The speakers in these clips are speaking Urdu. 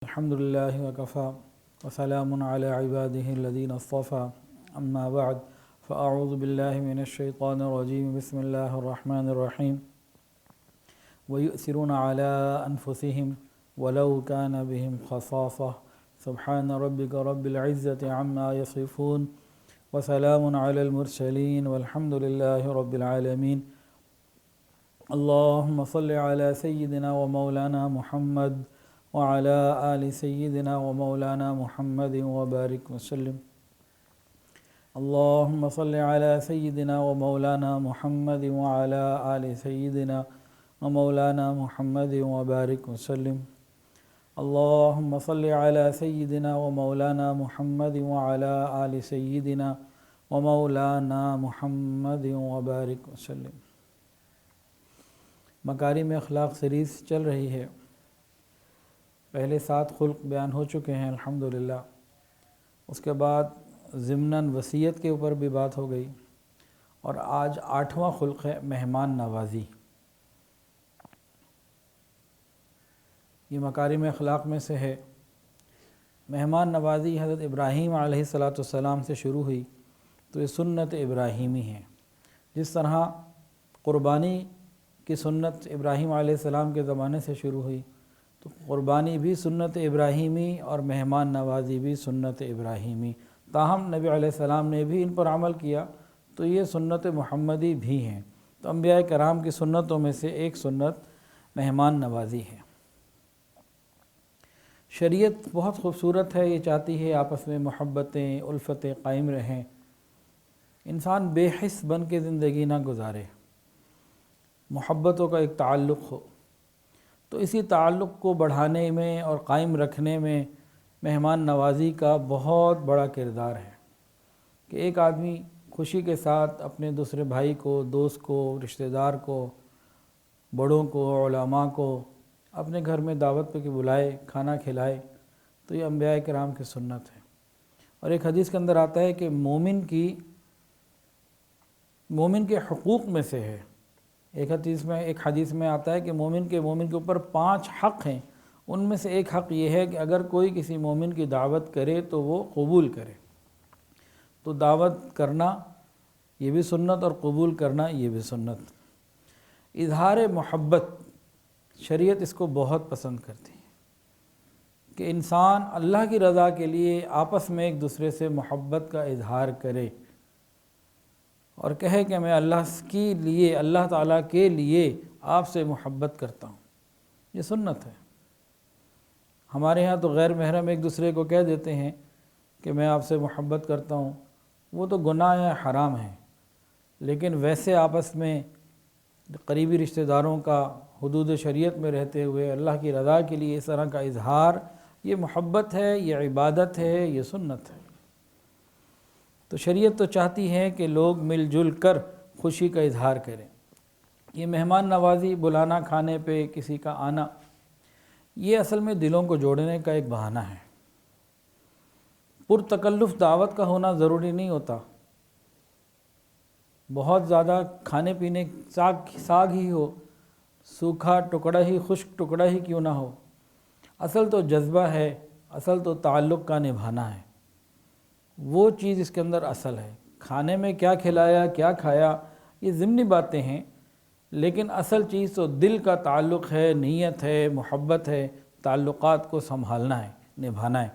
الحمد لله وكفى وسلام على عباده الذين اصطفى أما بعد فأعوذ بالله من الشيطان الرجيم بسم الله الرحمن الرحيم ويؤثرون على أنفسهم ولو كان بهم خصاصة سبحان ربك رب العزة عما يصفون وسلام على المرسلين والحمد لله رب العالمين اللهم صل على سيدنا ومولانا محمد وعلى آل سيدنا ومولانا محمد وبارك وسلم اللهم صل على سيدنا ومولانا محمد وعلى آل سيدنا ومولانا محمد وبارك وسلم اللهم صل على سيدنا ومولانا محمد وعلى آل سيدنا ومولانا محمد وبارك وسلم۔ مکارم اخلاق سیریز چل رہی ہے، پہلے 7 خلق بیان ہو چکے ہیں الحمدللہ۔ اس کے بعد ضمناً وصیت کے اوپر بھی بات ہو گئی، اور آج 8واں خلق ہے مہمان نوازی۔ یہ مکارم اخلاق میں سے ہے۔ مہمان نوازی حضرت ابراہیم علیہ السلام سے شروع ہوئی تو یہ سنت ابراہیمی ہے۔ جس طرح قربانی کی سنت ابراہیم علیہ السلام کے زمانے سے شروع ہوئی، تو قربانی بھی سنت ابراہیمی اور مہمان نوازی بھی سنت ابراہیمی۔ تاہم نبی علیہ السلام نے بھی ان پر عمل کیا تو یہ سنت محمدی بھی ہیں۔ تو انبیاء کرام کی سنتوں میں سے ایک سنت مہمان نوازی ہے۔ شریعت بہت خوبصورت ہے، یہ چاہتی ہے آپس میں محبتیں الفتیں قائم رہیں، انسان بے حس بن کے زندگی نہ گزارے، محبتوں کا ایک تعلق ہو۔ تو اسی تعلق کو بڑھانے میں اور قائم رکھنے میں مہمان نوازی کا بہت بڑا کردار ہے، کہ ایک آدمی خوشی کے ساتھ اپنے دوسرے بھائی کو، دوست کو، رشتہ دار کو، بڑوں کو، علماء کو اپنے گھر میں دعوت پہ بلائے، کھانا کھلائے۔ تو یہ انبیاء کرام کی سنت ہے۔ اور ایک حدیث کے اندر آتا ہے کہ مومن کے حقوق میں سے ہے، ایک حدیث میں آتا ہے کہ مومن کے اوپر 5 حق ہیں۔ ان میں سے ایک حق یہ ہے کہ اگر کوئی کسی مومن کی دعوت کرے تو وہ قبول کرے۔ تو دعوت کرنا یہ بھی سنت، اور قبول کرنا یہ بھی سنت۔ اظہار محبت شریعت اس کو بہت پسند کرتی ہے، کہ انسان اللہ کی رضا کے لیے آپس میں ایک دوسرے سے محبت کا اظہار کرے، اور کہے کہ میں اللہ تعالیٰ کے لیے آپ سے محبت کرتا ہوں۔ یہ سنت ہے۔ ہمارے ہاں تو غیر محرم ایک دوسرے کو کہہ دیتے ہیں کہ میں آپ سے محبت کرتا ہوں، وہ تو گناہ یا حرام ہے۔ لیکن ویسے آپس میں قریبی رشتہ داروں کا حدود شریعت میں رہتے ہوئے اللہ کی رضا کے لیے اس طرح کا اظہار، یہ محبت ہے، یہ عبادت ہے، یہ سنت ہے۔ تو شریعت تو چاہتی ہے کہ لوگ مل جل کر خوشی کا اظہار کریں۔ یہ مہمان نوازی، بلانا کھانے پہ کسی کا آنا، یہ اصل میں دلوں کو جوڑنے کا ایک بہانہ ہے۔ پرتکلف دعوت کا ہونا ضروری نہیں ہوتا۔ بہت زیادہ کھانے پینے ساگ ہی ہو، سوکھا ٹکڑا ہی، خشک ٹکڑا ہی کیوں نہ ہو، اصل تو جذبہ ہے، اصل تو تعلق کا نبھانا ہے۔ وہ چیز اس کے اندر اصل ہے۔ کھانے میں کیا کھلایا، کیا کھایا، یہ ضمنی باتیں ہیں، لیکن اصل چیز تو دل کا تعلق ہے، نیت ہے، محبت ہے، تعلقات کو سنبھالنا ہے، نبھانا ہے۔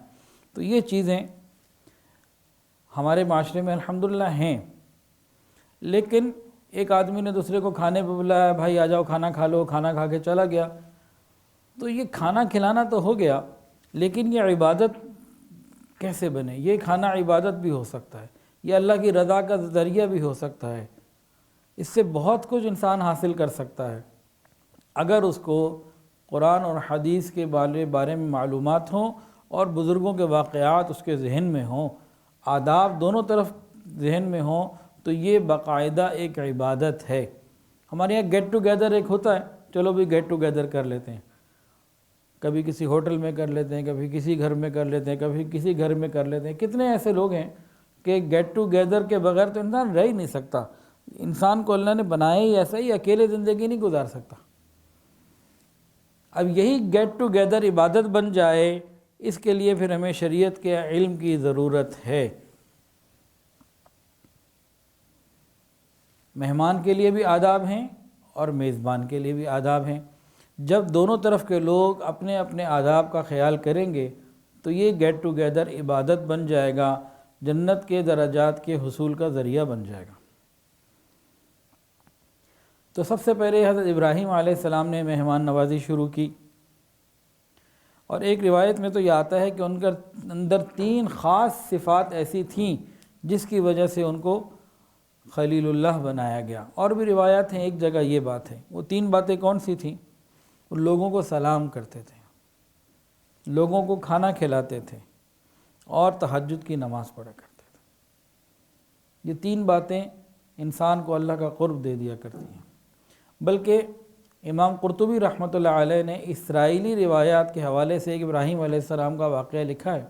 تو یہ چیزیں ہمارے معاشرے میں الحمدللہ ہیں۔ لیکن ایک آدمی نے دوسرے کو کھانے پہ بلایا، بھائی آ جاؤ کھانا کھا لو، کھانا کھا کے چلا گیا، تو یہ کھانا کھلانا تو ہو گیا، لیکن یہ عبادت کیسے بنے؟ یہ کھانا عبادت بھی ہو سکتا ہے، یہ اللہ کی رضا کا ذریعہ بھی ہو سکتا ہے۔ اس سے بہت کچھ انسان حاصل کر سکتا ہے، اگر اس کو قرآن اور حدیث کے بارے میں معلومات ہوں، اور بزرگوں کے واقعات اس کے ذہن میں ہوں، آداب دونوں طرف ذہن میں ہوں، تو یہ باقاعدہ ایک عبادت ہے۔ ہمارے یہاں گیٹ ٹوگیدر ایک ہوتا ہے، چلو بھی گیٹ ٹوگیدر کر لیتے ہیں، کبھی کسی ہوٹل میں کر لیتے ہیں، کبھی کسی گھر میں کر لیتے ہیں، کبھی کسی گھر میں کر لیتے ہیں۔ کتنے ایسے لوگ ہیں کہ گیٹ ٹوگیدر کے بغیر تو انسان رہ ہی نہیں سکتا۔ انسان کو اللہ نے بنایا ہی ایسا ہی، اکیلے زندگی نہیں گزار سکتا۔ اب یہی گیٹ ٹوگیدر عبادت بن جائے اس کے لیے پھر ہمیں شریعت کے علم کی ضرورت ہے۔ مہمان کے لیے بھی آداب ہیں اور میزبان کے لیے بھی آداب ہیں۔ جب دونوں طرف کے لوگ اپنے اپنے آداب کا خیال کریں گے تو یہ گیٹ ٹوگیدر عبادت بن جائے گا، جنت کے درجات کے حصول کا ذریعہ بن جائے گا۔ تو سب سے پہلے حضرت ابراہیم علیہ السلام نے مہمان نوازی شروع کی، اور ایک روایت میں تو یہ آتا ہے کہ ان کے اندر 3 خاص صفات ایسی تھیں جس کی وجہ سے ان کو خلیل اللہ بنایا گیا۔ اور بھی روایات ہیں، ایک جگہ یہ بات ہے۔ وہ 3 باتیں کون سی تھیں؟ وہ لوگوں کو سلام کرتے تھے، لوگوں کو کھانا کھلاتے تھے، اور تہجد کی نماز پڑھا کرتے تھے۔ یہ 3 باتیں انسان کو اللہ کا قرب دے دیا کرتی ہیں۔ بلکہ امام قرطبی رحمۃ اللہ علیہ نے اسرائیلی روایات کے حوالے سے ایک ابراہیم علیہ السلام کا واقعہ لکھا ہے۔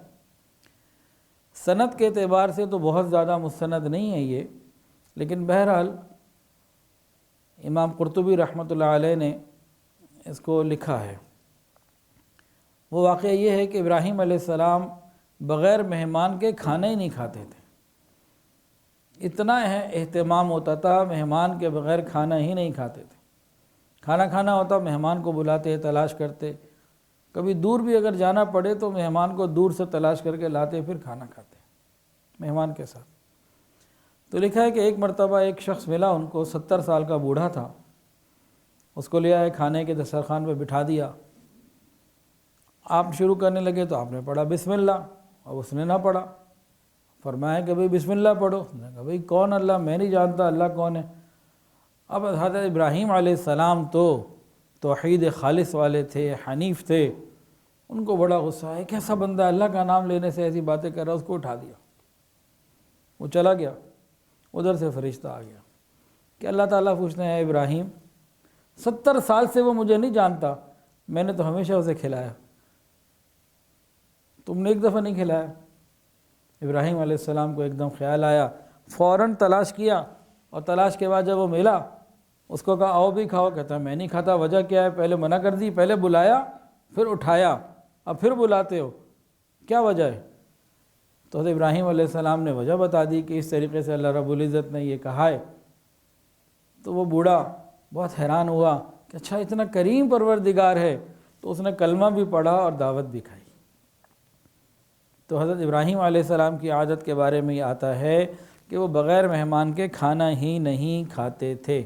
سند کے اعتبار سے تو بہت زیادہ مستند نہیں ہے یہ، لیکن بہرحال امام قرطبی رحمۃ اللہ علیہ نے اس کو لکھا ہے۔ وہ واقعہ یہ ہے کہ ابراہیم علیہ السلام بغیر مہمان کے کھانا ہی نہیں کھاتے تھے۔ اتنا اہتمام ہوتا تھا، مہمان کے بغیر کھانا ہی نہیں کھاتے تھے۔ کھانا کھانا ہوتا مہمان کو بلاتے، تلاش کرتے، کبھی دور بھی اگر جانا پڑے تو مہمان کو دور سے تلاش کر کے لاتے، پھر کھانا کھاتے مہمان کے ساتھ۔ تو لکھا ہے کہ ایک مرتبہ ایک شخص ملا ان کو، 70 سال کا بوڑھا تھا۔ اس کو لے آئے، کھانے کے دسترخوان پہ بٹھا دیا۔ آپ شروع کرنے لگے تو آپ نے پڑھا بسم اللہ، اب اس نے نہ پڑھا۔ فرمایا کہ بھئی بسم اللہ پڑھو۔ اس نے کہا بھئی کون اللہ؟ میں نہیں جانتا اللہ کون ہے۔ اب حضرت ابراہیم علیہ السلام تو توحید خالص والے تھے، حنیف تھے، ان کو بڑا غصہ ہے، کیسا بندہ اللہ کا نام لینے سے ایسی باتیں کر رہا ہے۔ اس کو اٹھا دیا، وہ چلا گیا۔ ادھر سے فرشتہ آ گیا کہ اللہ تعالیٰ پوچھتے ہیں، اے ابراہیم 70 سال سے وہ مجھے نہیں جانتا، میں نے تو ہمیشہ اسے کھلایا، تم نے ایک دفعہ نہیں کھلایا۔ ابراہیم علیہ السلام کو ایک دم خیال آیا، فوراً تلاش کیا، اور تلاش کے بعد جب وہ ملا، اس کو کہا آؤ بھی کھاؤ۔ کہتا ہے میں نہیں کھاتا۔ وجہ کیا ہے؟ پہلے منع کر دی، پہلے بلایا پھر اٹھایا، اب پھر بلاتے ہو، کیا وجہ ہے؟ تو حضرت ابراہیم علیہ السلام نے وجہ بتا دی کہ اس طریقے سے اللہ رب العزت نے یہ کہا ہے۔ تو وہ بوڑھا بہت حیران ہوا کہ اچھا اتنا کریم پروردگار ہے، تو اس نے کلمہ بھی پڑھا اور دعوت بھی کھائی۔ تو حضرت ابراہیم علیہ السلام کی عادت کے بارے میں یہ آتا ہے کہ وہ بغیر مہمان کے کھانا ہی نہیں کھاتے تھے۔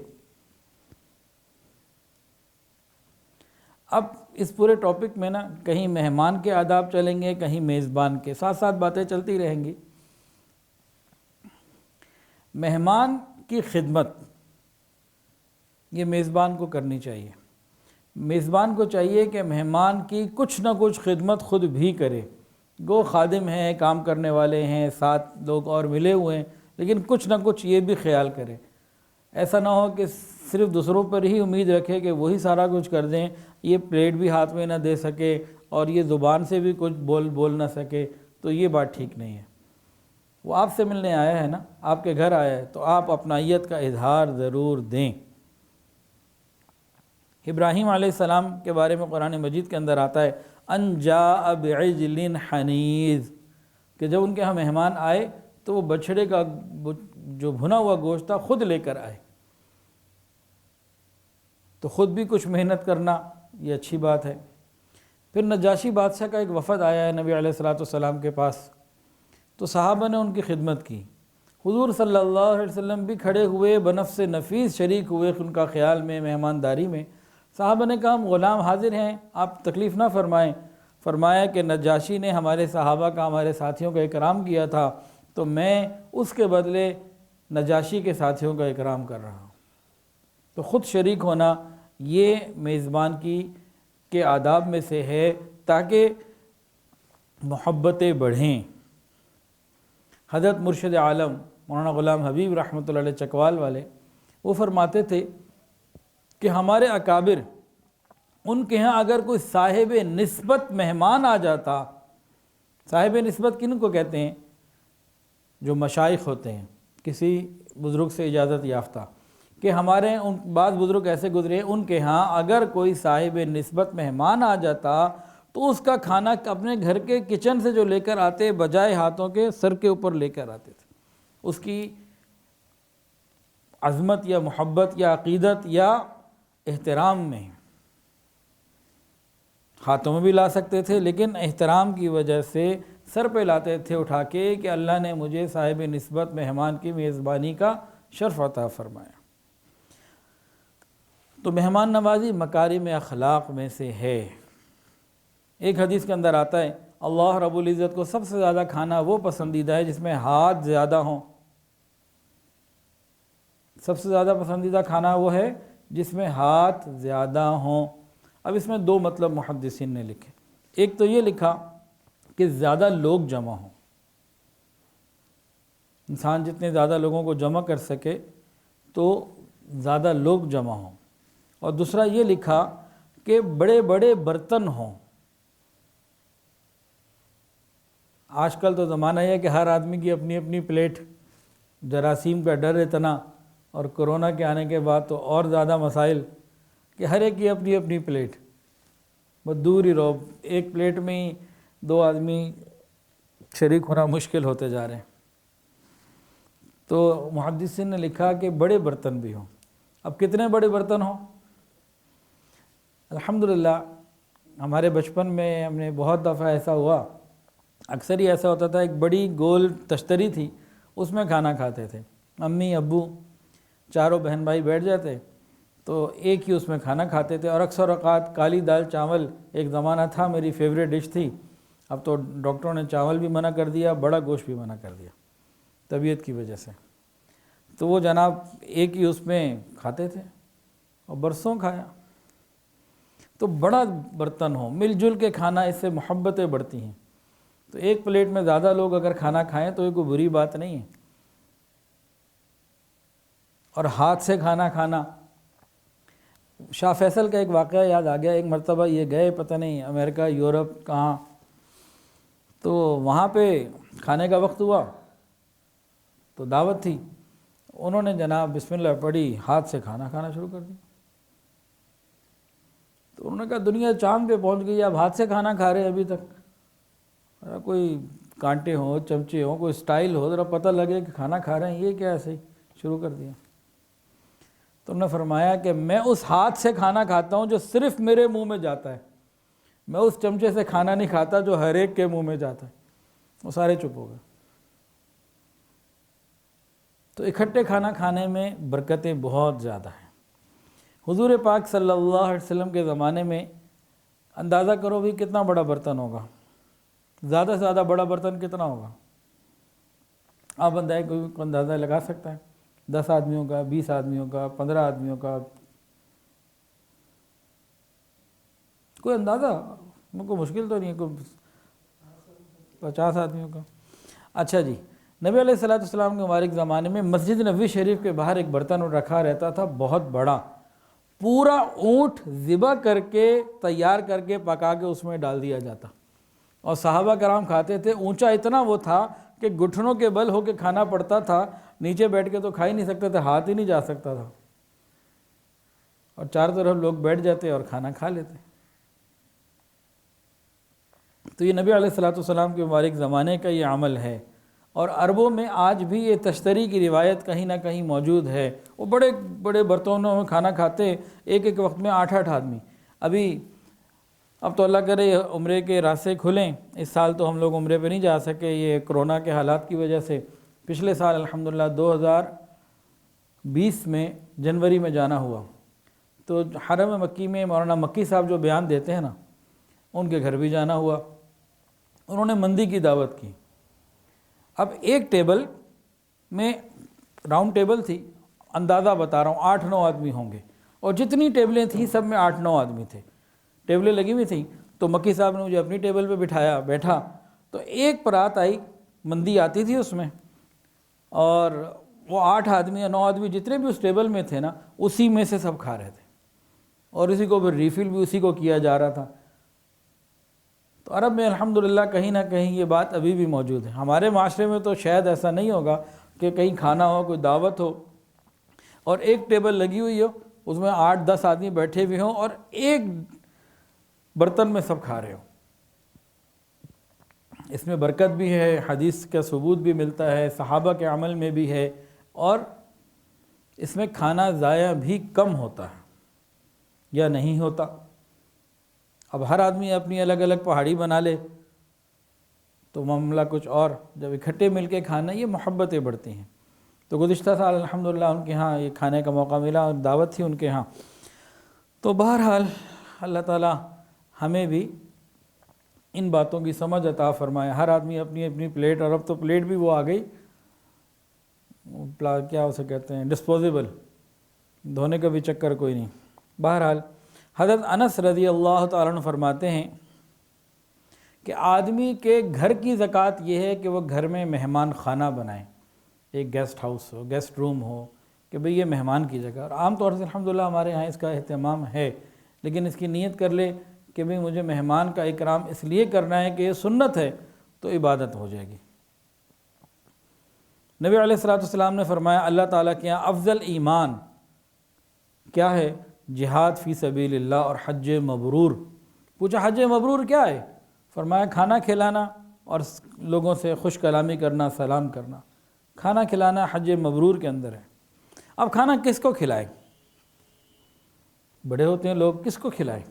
اب اس پورے ٹاپک میں نا کہیں مہمان کے آداب چلیں گے، کہیں میزبان کے، ساتھ ساتھ باتیں چلتی رہیں گی۔ مہمان کی خدمت یہ میزبان کو کرنی چاہیے۔ میزبان کو چاہیے کہ مہمان کی کچھ نہ کچھ خدمت خود بھی کرے۔ گو خادم ہیں، کام کرنے والے ہیں، 7 لوگ اور ملے ہوئے ہیں، لیکن کچھ نہ کچھ یہ بھی خیال کرے۔ ایسا نہ ہو کہ صرف دوسروں پر ہی امید رکھے کہ وہی سارا کچھ کر دیں، یہ پلیٹ بھی ہاتھ میں نہ دے سکے اور یہ زبان سے بھی کچھ بول نہ سکے، تو یہ بات ٹھیک نہیں ہے۔ وہ آپ سے ملنے آیا ہے نا، آپ کے گھر آیا ہے، تو آپ اپنائیت کا اظہار ضرور دیں۔ ابراہیم علیہ السلام کے بارے میں قرآن مجید کے اندر آتا ہے ان جاء بعجل حنیذ، کہ جب ان کے ہاں مہمان آئے تو وہ بچھڑے کا جو بھنا ہوا گوشت تھا خود لے کر آئے۔ تو خود بھی کچھ محنت کرنا یہ اچھی بات ہے۔ پھر نجاشی بادشاہ کا ایک وفد آیا ہے نبی علیہ السلام کے پاس، تو صحابہ نے ان کی خدمت کی۔ حضور صلی اللہ علیہ وسلم بھی کھڑے ہوئے، بنفس نفیس شریک ہوئے ان کا خیال میں، مہمانداری میں۔ صحابہ نے کہا ہم غلام حاضر ہیں، آپ تکلیف نہ فرمائیں۔ فرمایا کہ نجاشی نے ہمارے صحابہ کا، ہمارے ساتھیوں کا اکرام کیا تھا، تو میں اس کے بدلے نجاشی کے ساتھیوں کا اکرام کر رہا ہوں۔ تو خود شریک ہونا یہ میزبان کے آداب میں سے ہے، تاکہ محبتیں بڑھیں۔ حضرت مرشد عالم مولانا غلام حبیب رحمۃ اللہ علیہ چکوال والے، وہ فرماتے تھے کہ ہمارے اکابر، ان کے ہاں اگر کوئی صاحب نسبت مہمان آ جاتا، صاحب نسبت کن کو کہتے ہیں؟ جو مشائخ ہوتے ہیں، کسی بزرگ سے اجازت یافتہ، کہ ہمارے بعض بزرگ ایسے گزرے، ان کے ہاں اگر کوئی صاحب نسبت مہمان آ جاتا تو اس کا کھانا اپنے گھر کے کچن سے جو لے کر آتے بجائے ہاتھوں کے سر کے اوپر لے کر آتے تھے. اس کی عظمت یا محبت یا عقیدت یا احترام میں ہاتھوں میں بھی لا سکتے تھے، لیکن احترام کی وجہ سے سر پہ لاتے تھے اٹھا کے کہ اللہ نے مجھے صاحب نسبت مہمان کی میزبانی کا شرف عطا فرمایا. تو مہمان نوازی مکارم اخلاق میں سے ہے. ایک حدیث کے اندر آتا ہے اللہ رب العزت کو سب سے زیادہ کھانا وہ پسندیدہ ہے جس میں ہاتھ زیادہ ہوں. سب سے زیادہ پسندیدہ کھانا وہ ہے جس میں ہاتھ زیادہ ہوں. اب اس میں دو مطلب محدثین نے لکھے. ایک تو یہ لکھا کہ زیادہ لوگ جمع ہوں، انسان جتنے زیادہ لوگوں کو جمع کر سکے تو زیادہ لوگ جمع ہوں. اور دوسرا یہ لکھا کہ بڑے بڑے برتن ہوں. آج کل تو زمانہ یہ ہے کہ ہر آدمی کی اپنی اپنی پلیٹ، جراثیم کا ڈر اتنا، اور کرونا کے آنے کے بعد تو اور زیادہ مسائل کہ ہر ایک کی اپنی اپنی پلیٹ، بس دور ہی رہو، ایک پلیٹ میں ہی دو آدمی شریک ہونا مشکل ہوتے جا رہے ہیں. تو محدثین نے لکھا کہ بڑے برتن بھی ہوں. اب کتنے بڑے برتن ہوں؟ الحمدللہ ہمارے بچپن میں ہم نے بہت دفعہ ایسا ہوا، اکثر ہی ایسا ہوتا تھا، ایک بڑی گول تشتری تھی، اس میں کھانا کھاتے تھے. امی ابو چاروں بہن بھائی بیٹھ جاتے تو ایک ہی اس میں کھانا کھاتے تھے. اور اکثر اوقات کالی دال چاول ایک زمانہ تھا، میری فیوریٹ ڈش تھی. اب تو ڈاکٹروں نے چاول بھی منع کر دیا، بڑا گوشت بھی منع کر دیا طبیعت کی وجہ سے. تو وہ جناب ایک ہی اس میں کھاتے تھے اور برسوں کھایا. تو بڑا برتن ہو، مل جل کے کھانا، اس سے محبتیں بڑھتی ہیں. تو ایک پلیٹ میں زیادہ لوگ اگر کھانا کھائیں تو یہ کوئی بری بات نہیں ہے. اور ہاتھ سے کھانا کھانا، شاہ فیصل کا ایک واقعہ یاد آ گیا. ایک مرتبہ یہ گئے پتہ نہیں امریکہ یورپ کہاں، تو وہاں پہ کھانے کا وقت ہوا تو دعوت تھی. انہوں نے جناب بسم اللہ پڑھی، ہاتھ سے کھانا کھانا شروع کر دیا. تو انہوں نے کہا دنیا چاند پہ پہنچ گئی، آپ ہاتھ سے کھانا کھا رہے ہیں ابھی تک. کوئی کانٹے ہوں، چمچے ہوں، کوئی سٹائل ہو، ذرا پتہ لگے کہ کھانا کھا رہے ہیں. یہ کیا ایسے ہی شروع کر دیا. تو انہوں نے فرمایا کہ میں اس ہاتھ سے کھانا کھاتا ہوں جو صرف میرے منہ میں جاتا ہے، میں اس چمچے سے کھانا نہیں کھاتا جو ہر ایک کے منہ میں جاتا ہے. وہ سارے چپ ہو گئے. تو اکٹھے کھانا کھانے میں برکتیں بہت زیادہ ہیں. حضور پاک صلی اللہ علیہ وسلم کے زمانے میں اندازہ کرو بھی کتنا بڑا برتن ہوگا، زیادہ سے زیادہ بڑا برتن کتنا ہوگا؟ آپ بندائے کوئی اندازہ لگا سکتا ہے؟ 10 آدمیوں کا، 20 آدمیوں کا، 15 آدمیوں کا، کوئی اندازہ؟ کوئی مشکل تو نہیں ہے، کوئی 50 آدمیوں کا. اچھا جی، نبی علیہ السلام کے مبارک زمانے میں مسجد نبوی شریف کے باہر ایک برتن رکھا رہتا تھا بہت بڑا، پورا اونٹ ذبح کر کے تیار کر کے پکا کے اس میں ڈال دیا جاتا، اور صحابہ کرام کھاتے تھے. اونچا اتنا وہ تھا کہ گھٹنوں کے بل ہو کے کھانا پڑتا تھا، نیچے بیٹھ کے تو کھا ہی نہیں سکتے تھے، ہاتھ ہی نہیں جا سکتا تھا، اور چاروں طرف لوگ بیٹھ جاتے اور کھانا کھا لیتے. تو یہ نبی علیہ السلام کے مبارک زمانے کا یہ عمل ہے. اور عربوں میں آج بھی یہ تشتری کی روایت کہیں نہ کہیں موجود ہے. وہ بڑے بڑے برتنوں میں کھانا کھاتے، ایک ایک وقت میں 8 آدمی. اب تو اللہ کرے عمرے کے راستے کھلیں. اس سال تو ہم لوگ عمرے پہ نہیں جا سکے یہ کرونا کے حالات کی وجہ سے. پچھلے سال الحمدللہ 2020 میں جنوری میں جانا ہوا. تو حرم مکی میں مولانا مکی صاحب جو بیان دیتے ہیں نا، ان کے گھر بھی جانا ہوا. انہوں نے مندی کی دعوت کی. اب ایک ٹیبل میں، راؤنڈ ٹیبل تھی، اندازہ بتا رہا ہوں 8-9 آدمی ہوں گے، اور جتنی ٹیبلیں تھیں سب میں 8-9 آدمی تھے. ٹیبلیں لگی ہوئی تھیں. تو مکی صاحب نے مجھے اپنی ٹیبل پہ بٹھایا، بیٹھا تو ایک پرات آئی، مندی آتی تھی اس میں، اور وہ 8 آدمی یا 9 آدمی جتنے بھی اس ٹیبل میں تھے نا، اسی میں سے سب کھا رہے تھے، اور اسی کو پھر ریفل بھی اسی کو کیا جا رہا تھا. تو عرب میں الحمدللہ کہیں نہ کہیں یہ بات ابھی بھی موجود ہے. ہمارے معاشرے میں تو شاید ایسا نہیں ہوگا کہ کہیں کھانا ہو، کوئی دعوت ہو، اور ایک ٹیبل لگی ہوئی ہو، اس میں 8-10 آدمی بیٹھے ہوئے ہوں، اور ایک برتن میں سب کھا رہے ہو. اس میں برکت بھی ہے، حدیث کا ثبوت بھی ملتا ہے، صحابہ کے عمل میں بھی ہے، اور اس میں کھانا ضائع بھی کم ہوتا ہے یا نہیں ہوتا۔ اب ہر آدمی اپنی الگ الگ پہاڑی بنا لے تو معاملہ کچھ اور، جب اکٹھے مل کے کھانا یہ محبتیں بڑھتی ہیں۔ تو گزشتہ سال الحمدللہ ان کے ہاں یہ کھانے کا موقع ملا اور دعوت تھی ان کے ہاں۔ تو بہرحال اللہ تعالی ہمیں بھی ان باتوں کی سمجھ عطا فرمائے۔ ہر آدمی اپنی اپنی پلیٹ، اور اب تو پلیٹ بھی وہ آ گئی کیا اسے کہتے ہیں، ڈسپوزیبل، دھونے کا بھی چکر کوئی نہیں۔ بہرحال حضرت انس رضی اللہ تعالیٰ عنہ فرماتے ہیں کہ آدمی کے گھر کی زکوٰۃ یہ ہے کہ وہ گھر میں مہمان خانہ بنائے، ایک گیسٹ ہاؤس ہو، گیسٹ روم ہو، کہ بھئی یہ مہمان کی جگہ۔ اور عام طور سے الحمدللہ ہمارے ہاں اس کا اہتمام ہے، لیکن اس کی نیت کر لے کہ بھئی مجھے مہمان کا اکرام اس لیے کرنا ہے کہ یہ سنت ہے تو عبادت ہو جائے گی۔ نبی علیہ السلام نے فرمایا اللہ تعالیٰ کے یہاں افضل ایمان کیا ہے؟ جہاد فی سبیل اللہ اور حج مبرور۔ پوچھا حج مبرور کیا ہے؟ فرمایا کھانا کھلانا اور لوگوں سے خوش کلامی کرنا، سلام کرنا۔ کھانا کھلانا حج مبرور کے اندر ہے۔ اب کھانا کس کو کھلائے؟ بڑے ہوتے ہیں لوگ، کس کو کھلائے؟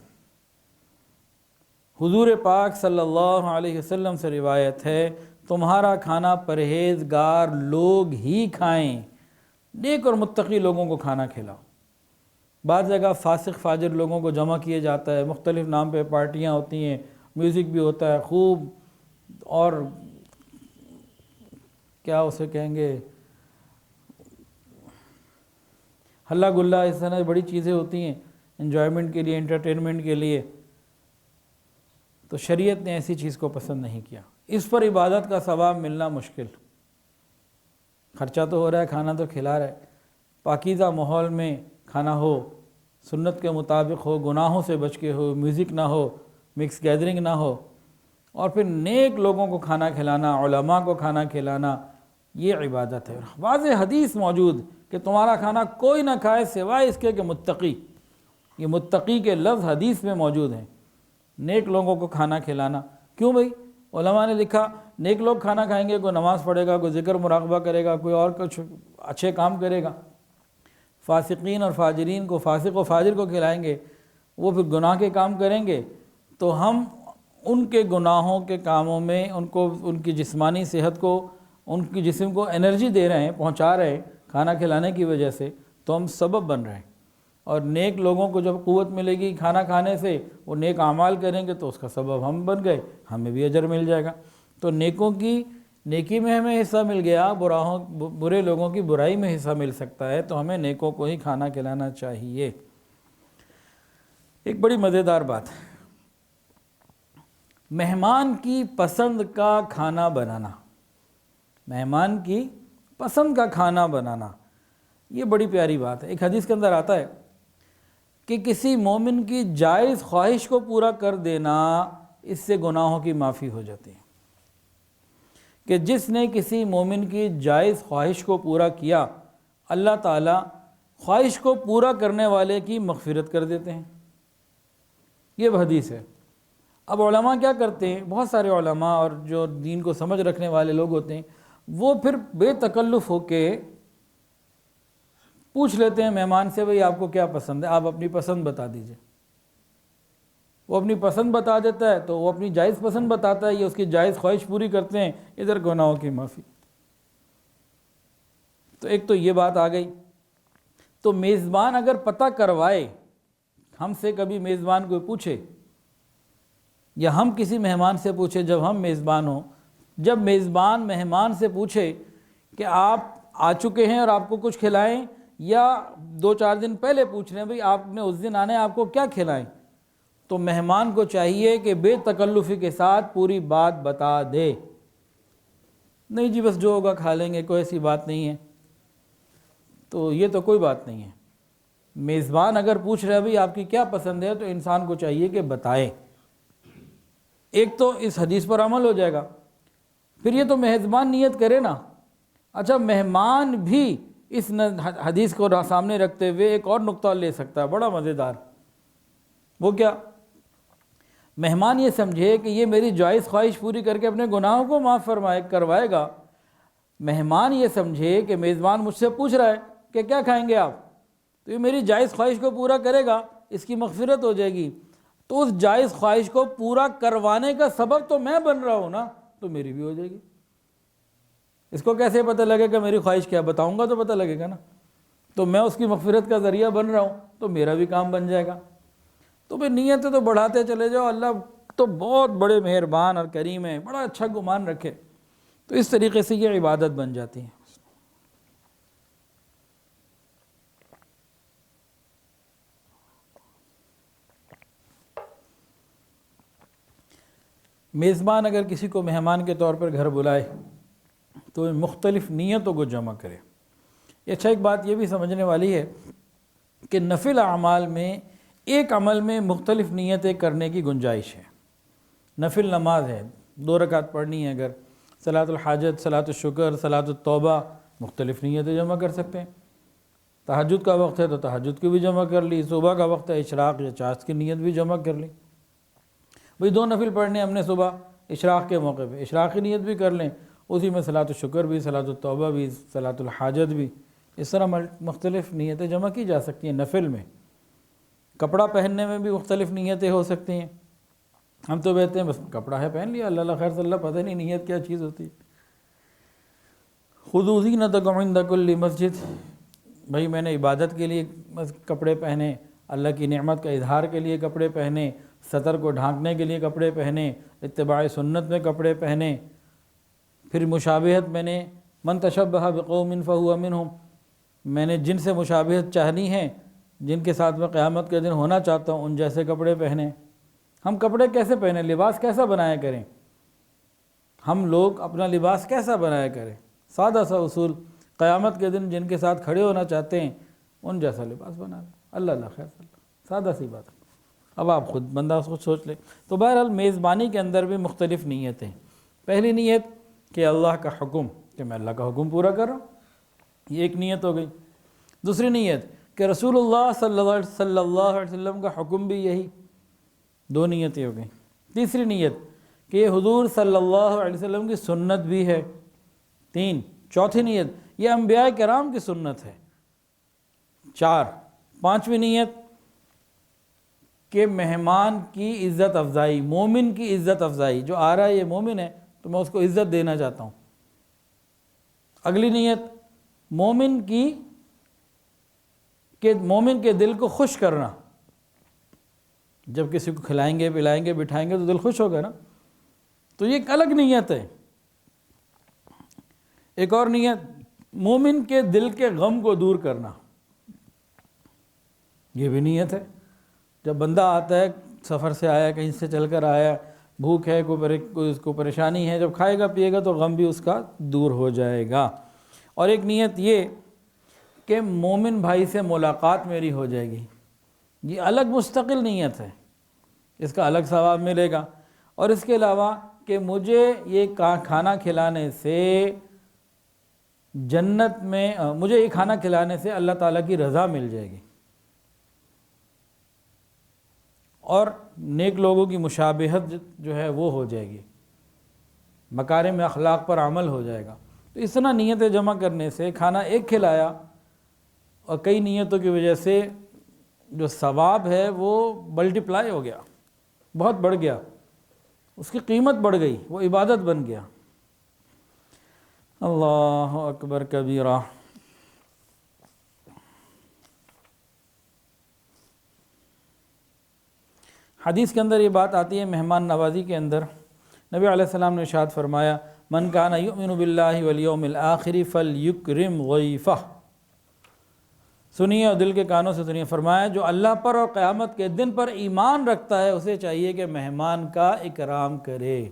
حضور پاک صلی اللہ علیہ وسلم سے روایت ہے تمہارا کھانا پرہیزگار لوگ ہی کھائیں، نیک اور متقی لوگوں کو کھانا کھلاؤ۔ بعض جگہ فاسق فاجر لوگوں کو جمع کیا جاتا ہے، مختلف نام پہ پارٹیاں ہوتی ہیں، میوزک بھی ہوتا ہے خوب، اور کیا اسے کہیں گے، ہلہ گلہ، اس طرح بڑی چیزیں ہوتی ہیں انجوائمنٹ کے لیے، انٹرٹینمنٹ کے لیے۔ تو شریعت نے ایسی چیز کو پسند نہیں کیا۔ اس پر عبادت کا ثواب ملنا مشکل، خرچہ تو ہو رہا ہے، کھانا تو کھلا رہا ہے، پاکیزہ ماحول میں کھانا ہو، سنت کے مطابق ہو، گناہوں سے بچ کے ہو، میوزک نہ ہو، مکس گیدرنگ نہ ہو، اور پھر نیک لوگوں کو کھانا کھلانا، علماء کو کھانا کھلانا، یہ عبادت ہے۔ واضح حدیث موجود کہ تمہارا کھانا کوئی نہ کھائے سوائے اس کے کہ متقی، یہ متقی کے لفظ حدیث میں موجود ہیں۔ نیک لوگوں کو کھانا کھلانا کیوں بھئی؟ علماء نے لکھا نیک لوگ کھانا کھائیں گے، کوئی نماز پڑھے گا، کوئی ذکر مراقبہ کرے گا، کوئی اور کچھ اچھے کام کرے گا۔ فاسقین اور فاجرین کو، فاسق و فاجر کو کھلائیں گے، وہ پھر گناہ کے کام کریں گے، تو ہم ان کے گناہوں کے کاموں میں ان کو، ان کی جسمانی صحت کو، ان کی جسم کو انرجی دے رہے ہیں، پہنچا رہے ہیں کھانا کھلانے کی وجہ سے، تو ہم سبب بن رہے ہیں۔ اور نیک لوگوں کو جب قوت ملے گی کھانا کھانے سے، وہ نیک اعمال کریں گے تو اس کا سبب ہم بن گئے، ہمیں بھی اجر مل جائے گا۔ تو نیکوں کی نیکی میں ہمیں حصہ مل گیا، برے لوگوں کی برائی میں حصہ مل سکتا ہے، تو ہمیں نیکوں کو ہی کھانا کھلانا چاہیے۔ ایک بڑی مزیدار بات، مہمان کی پسند کا کھانا بنانا، مہمان کی پسند کا کھانا بنانا، یہ بڑی پیاری بات ہے۔ ایک حدیث کے اندر آتا ہے کہ کسی مومن کی جائز خواہش کو پورا کر دینا، اس سے گناہوں کی معافی ہو جاتی ہے۔ کہ جس نے کسی مومن کی جائز خواہش کو پورا کیا، اللہ تعالیٰ خواہش کو پورا کرنے والے کی مغفرت کر دیتے ہیں۔ یہ حدیث ہے۔ اب علماء کیا کرتے ہیں، بہت سارے علماء اور جو دین کو سمجھ رکھنے والے لوگ ہوتے ہیں، وہ پھر بے تکلف ہو کے پوچھ لیتے ہیں مہمان سے بھئی آپ کو کیا پسند ہے، آپ اپنی پسند بتا دیجئے۔ وہ اپنی پسند بتا دیتا ہے تو وہ اپنی جائز پسند بتاتا ہے، یہ اس کی جائز خواہش پوری کرتے ہیں، ادھر گناہوں کی معافی۔ تو ایک تو یہ بات آ گئی۔ تو میزبان اگر پتہ کروائے، ہم سے کبھی میزبان کوئی پوچھے، یا ہم کسی مہمان سے پوچھے جب ہم میزبان ہوں، جب میزبان مہمان سے پوچھے کہ آپ آ چکے ہیں اور آپ کو کچھ کھلائیں، یا 2-4 دن پہلے پوچھ رہے ہیں بھئی آپ نے اس دن آنا ہے، آپ کو کیا کھلائیں، تو مہمان کو چاہیے کہ بے تکلفی کے ساتھ پوری بات بتا دے۔ نہیں جی بس جو ہوگا کھا لیں گے، کوئی ایسی بات نہیں ہے، تو یہ تو کوئی بات نہیں ہے۔ میزبان اگر پوچھ رہے ہیں بھئی آپ کی کیا پسند ہے، تو انسان کو چاہیے کہ بتائے۔ ایک تو اس حدیث پر عمل ہو جائے گا، پھر یہ تو میزبان نیت کرے نا۔ اچھا، مہمان بھی اس حدیث کو سامنے رکھتے ہوئے ایک اور نقطہ لے سکتا ہے، بڑا مزیدار۔ وہ کیا؟ مہمان یہ سمجھے کہ یہ میری جائز خواہش پوری کر کے اپنے گناہوں کو معاف کروائے گا. مہمان یہ سمجھے کہ میزبان مجھ سے پوچھ رہا ہے کہ کیا کھائیں گے آپ، تو یہ میری جائز خواہش کو پورا کرے گا، اس کی مغفرت ہو جائے گی. تو اس جائز خواہش کو پورا کروانے کا سبب تو میں بن رہا ہوں نا، تو میری بھی ہو جائے گی. اس کو کیسے پتہ لگے گا میری خواہش کیا؟ بتاؤں گا تو پتہ لگے گا نا. تو میں اس کی مغفرت کا ذریعہ بن رہا ہوں تو میرا بھی کام بن جائے گا. تو پھر نیتیں تو بڑھاتے چلے جاؤ، اللہ تو بہت بڑے مہربان اور کریم ہیں، بڑا اچھا گمان رکھے. تو اس طریقے سے یہ عبادت بن جاتی ہے. میزبان اگر کسی کو مہمان کے طور پر گھر بلائے تو مختلف نیتوں کو جمع کرے. اچھا، ایک بات یہ بھی سمجھنے والی ہے کہ نفل اعمال میں ایک عمل میں مختلف نیتیں کرنے کی گنجائش ہے. نفل نماز ہے، 2 رکعت پڑھنی ہے، اگر صلاۃ الحاجت، صلاۃ الشکر، صلاۃ التوبہ، مختلف نیتیں جمع کر سکتے ہیں. تہجد کا وقت ہے تو تہجد کی بھی جمع کر لی، صبح کا وقت ہے اشراق یا چاشت کی نیت بھی جمع کر لی. بھئی 2 نفل پڑھنے ہم نے صبح اشراق کے موقع پہ، اشراق کی نیت بھی کر لیں، اسی میں صلاۃ الشکر بھی، صلاۃ التوبہ بھی، صلاۃ الحاجت بھی. اس طرح مختلف نیتیں جمع کی جا سکتی ہیں نفل میں. کپڑا پہننے میں بھی مختلف نیتیں ہو سکتی ہیں. ہم تو کہتے ہیں بس کپڑا ہے پہن لیا، اللہ خیر صلی اللہ، پتہ نہیں نیت کیا چیز ہوتی ہے. خذوا زینتکم عند کل مسجد، بھئی میں نے عبادت کے لیے کپڑے پہنے، اللہ کی نعمت کا اظہار کے لیے کپڑے پہنے، سطر کو ڈھانکنے کے لیے کپڑے پہنے، اتباع سنت میں کپڑے پہنے. پھر مشابہت میں نے من تشبہ بقوم فہو منہم، میں نے جن سے مشابہت چاہنی ہے، جن کے ساتھ میں قیامت کے دن ہونا چاہتا ہوں، ان جیسے کپڑے پہنے. ہم کپڑے کیسے پہنے، لباس کیسا بنایا کریں؟ ہم لوگ اپنا لباس کیسا بنایا کریں؟ سادہ سا اصول، قیامت کے دن جن کے ساتھ کھڑے ہونا چاہتے ہیں ان جیسا لباس بنا لیں. اللہ خیر صلی اللہ، سادہ سی بات. اب آپ خود بندہ خود سوچ لے. تو بہرحال میزبانی کے اندر بھی مختلف نیتیں. پہلی نیت کہ اللہ کا حکم، کہ میں اللہ کا حکم پورا کر رہا ہوں، یہ ایک نیت ہو گئی. دوسری نیت کہ رسول اللہ صلی اللہ علیہ وسلم کا حکم بھی یہی، 2 نیتیں ہو گئیں. تیسری نیت کہ حضور صلی اللہ علیہ وسلم کی سنت بھی ہے، 3. چوتھی نیت یہ انبیاء کرام کی سنت ہے، 4. 5ویں نیت کہ مہمان کی عزت افزائی، مومن کی عزت افزائی، جو آ رہا ہے یہ مومن ہے تو میں اس کو عزت دینا چاہتا ہوں. اگلی نیت مومن کی، کہ مومن کے دل کو خوش کرنا. جب کسی کو کھلائیں گے، پلائیں گے، بٹھائیں گے تو دل خوش ہوگا نا. تو یہ ایک الگ نیت ہے. ایک اور نیت مومن کے دل کے غم کو دور کرنا، یہ بھی نیت ہے. جب بندہ آتا ہے، سفر سے آیا، کہیں سے چل کر آیا، بھوک ہے، کوئی اس کو پریشانی ہے، جب کھائے گا پیے گا تو غم بھی اس کا دور ہو جائے گا. اور ایک نیت یہ کہ مومن بھائی سے ملاقات میری ہو جائے گی، یہ الگ مستقل نیت ہے، اس کا الگ ثواب ملے گا. اور اس کے علاوہ کہ مجھے یہ کھانا کھلانے سے جنت میں، مجھے یہ کھانا کھلانے سے اللہ تعالیٰ کی رضا مل جائے گی، اور نیک لوگوں کی مشابہت جو ہے وہ ہو جائے گی، مکارم اخلاق پر عمل ہو جائے گا. تو اس طرح نیتیں جمع کرنے سے کھانا ایک کھلایا اور کئی نیتوں کی وجہ سے جو ثواب ہے وہ ملٹیپلائی ہو گیا، بہت بڑھ گیا، اس کی قیمت بڑھ گئی، وہ عبادت بن گیا. اللہ اکبر کبیرہ. حدیث کے اندر یہ بات آتی ہے مہمان نوازی کے اندر. نبی علیہ السلام نے ارشاد فرمایا من کان یؤمن باللہ والیوم الآخر فلیکرم ضیفہ. سنیے اور دل کے کانوں سے سنیے. فرمایا جو اللہ پر اور قیامت کے دن پر ایمان رکھتا ہے اسے چاہیے کہ مہمان کا اکرام کرے.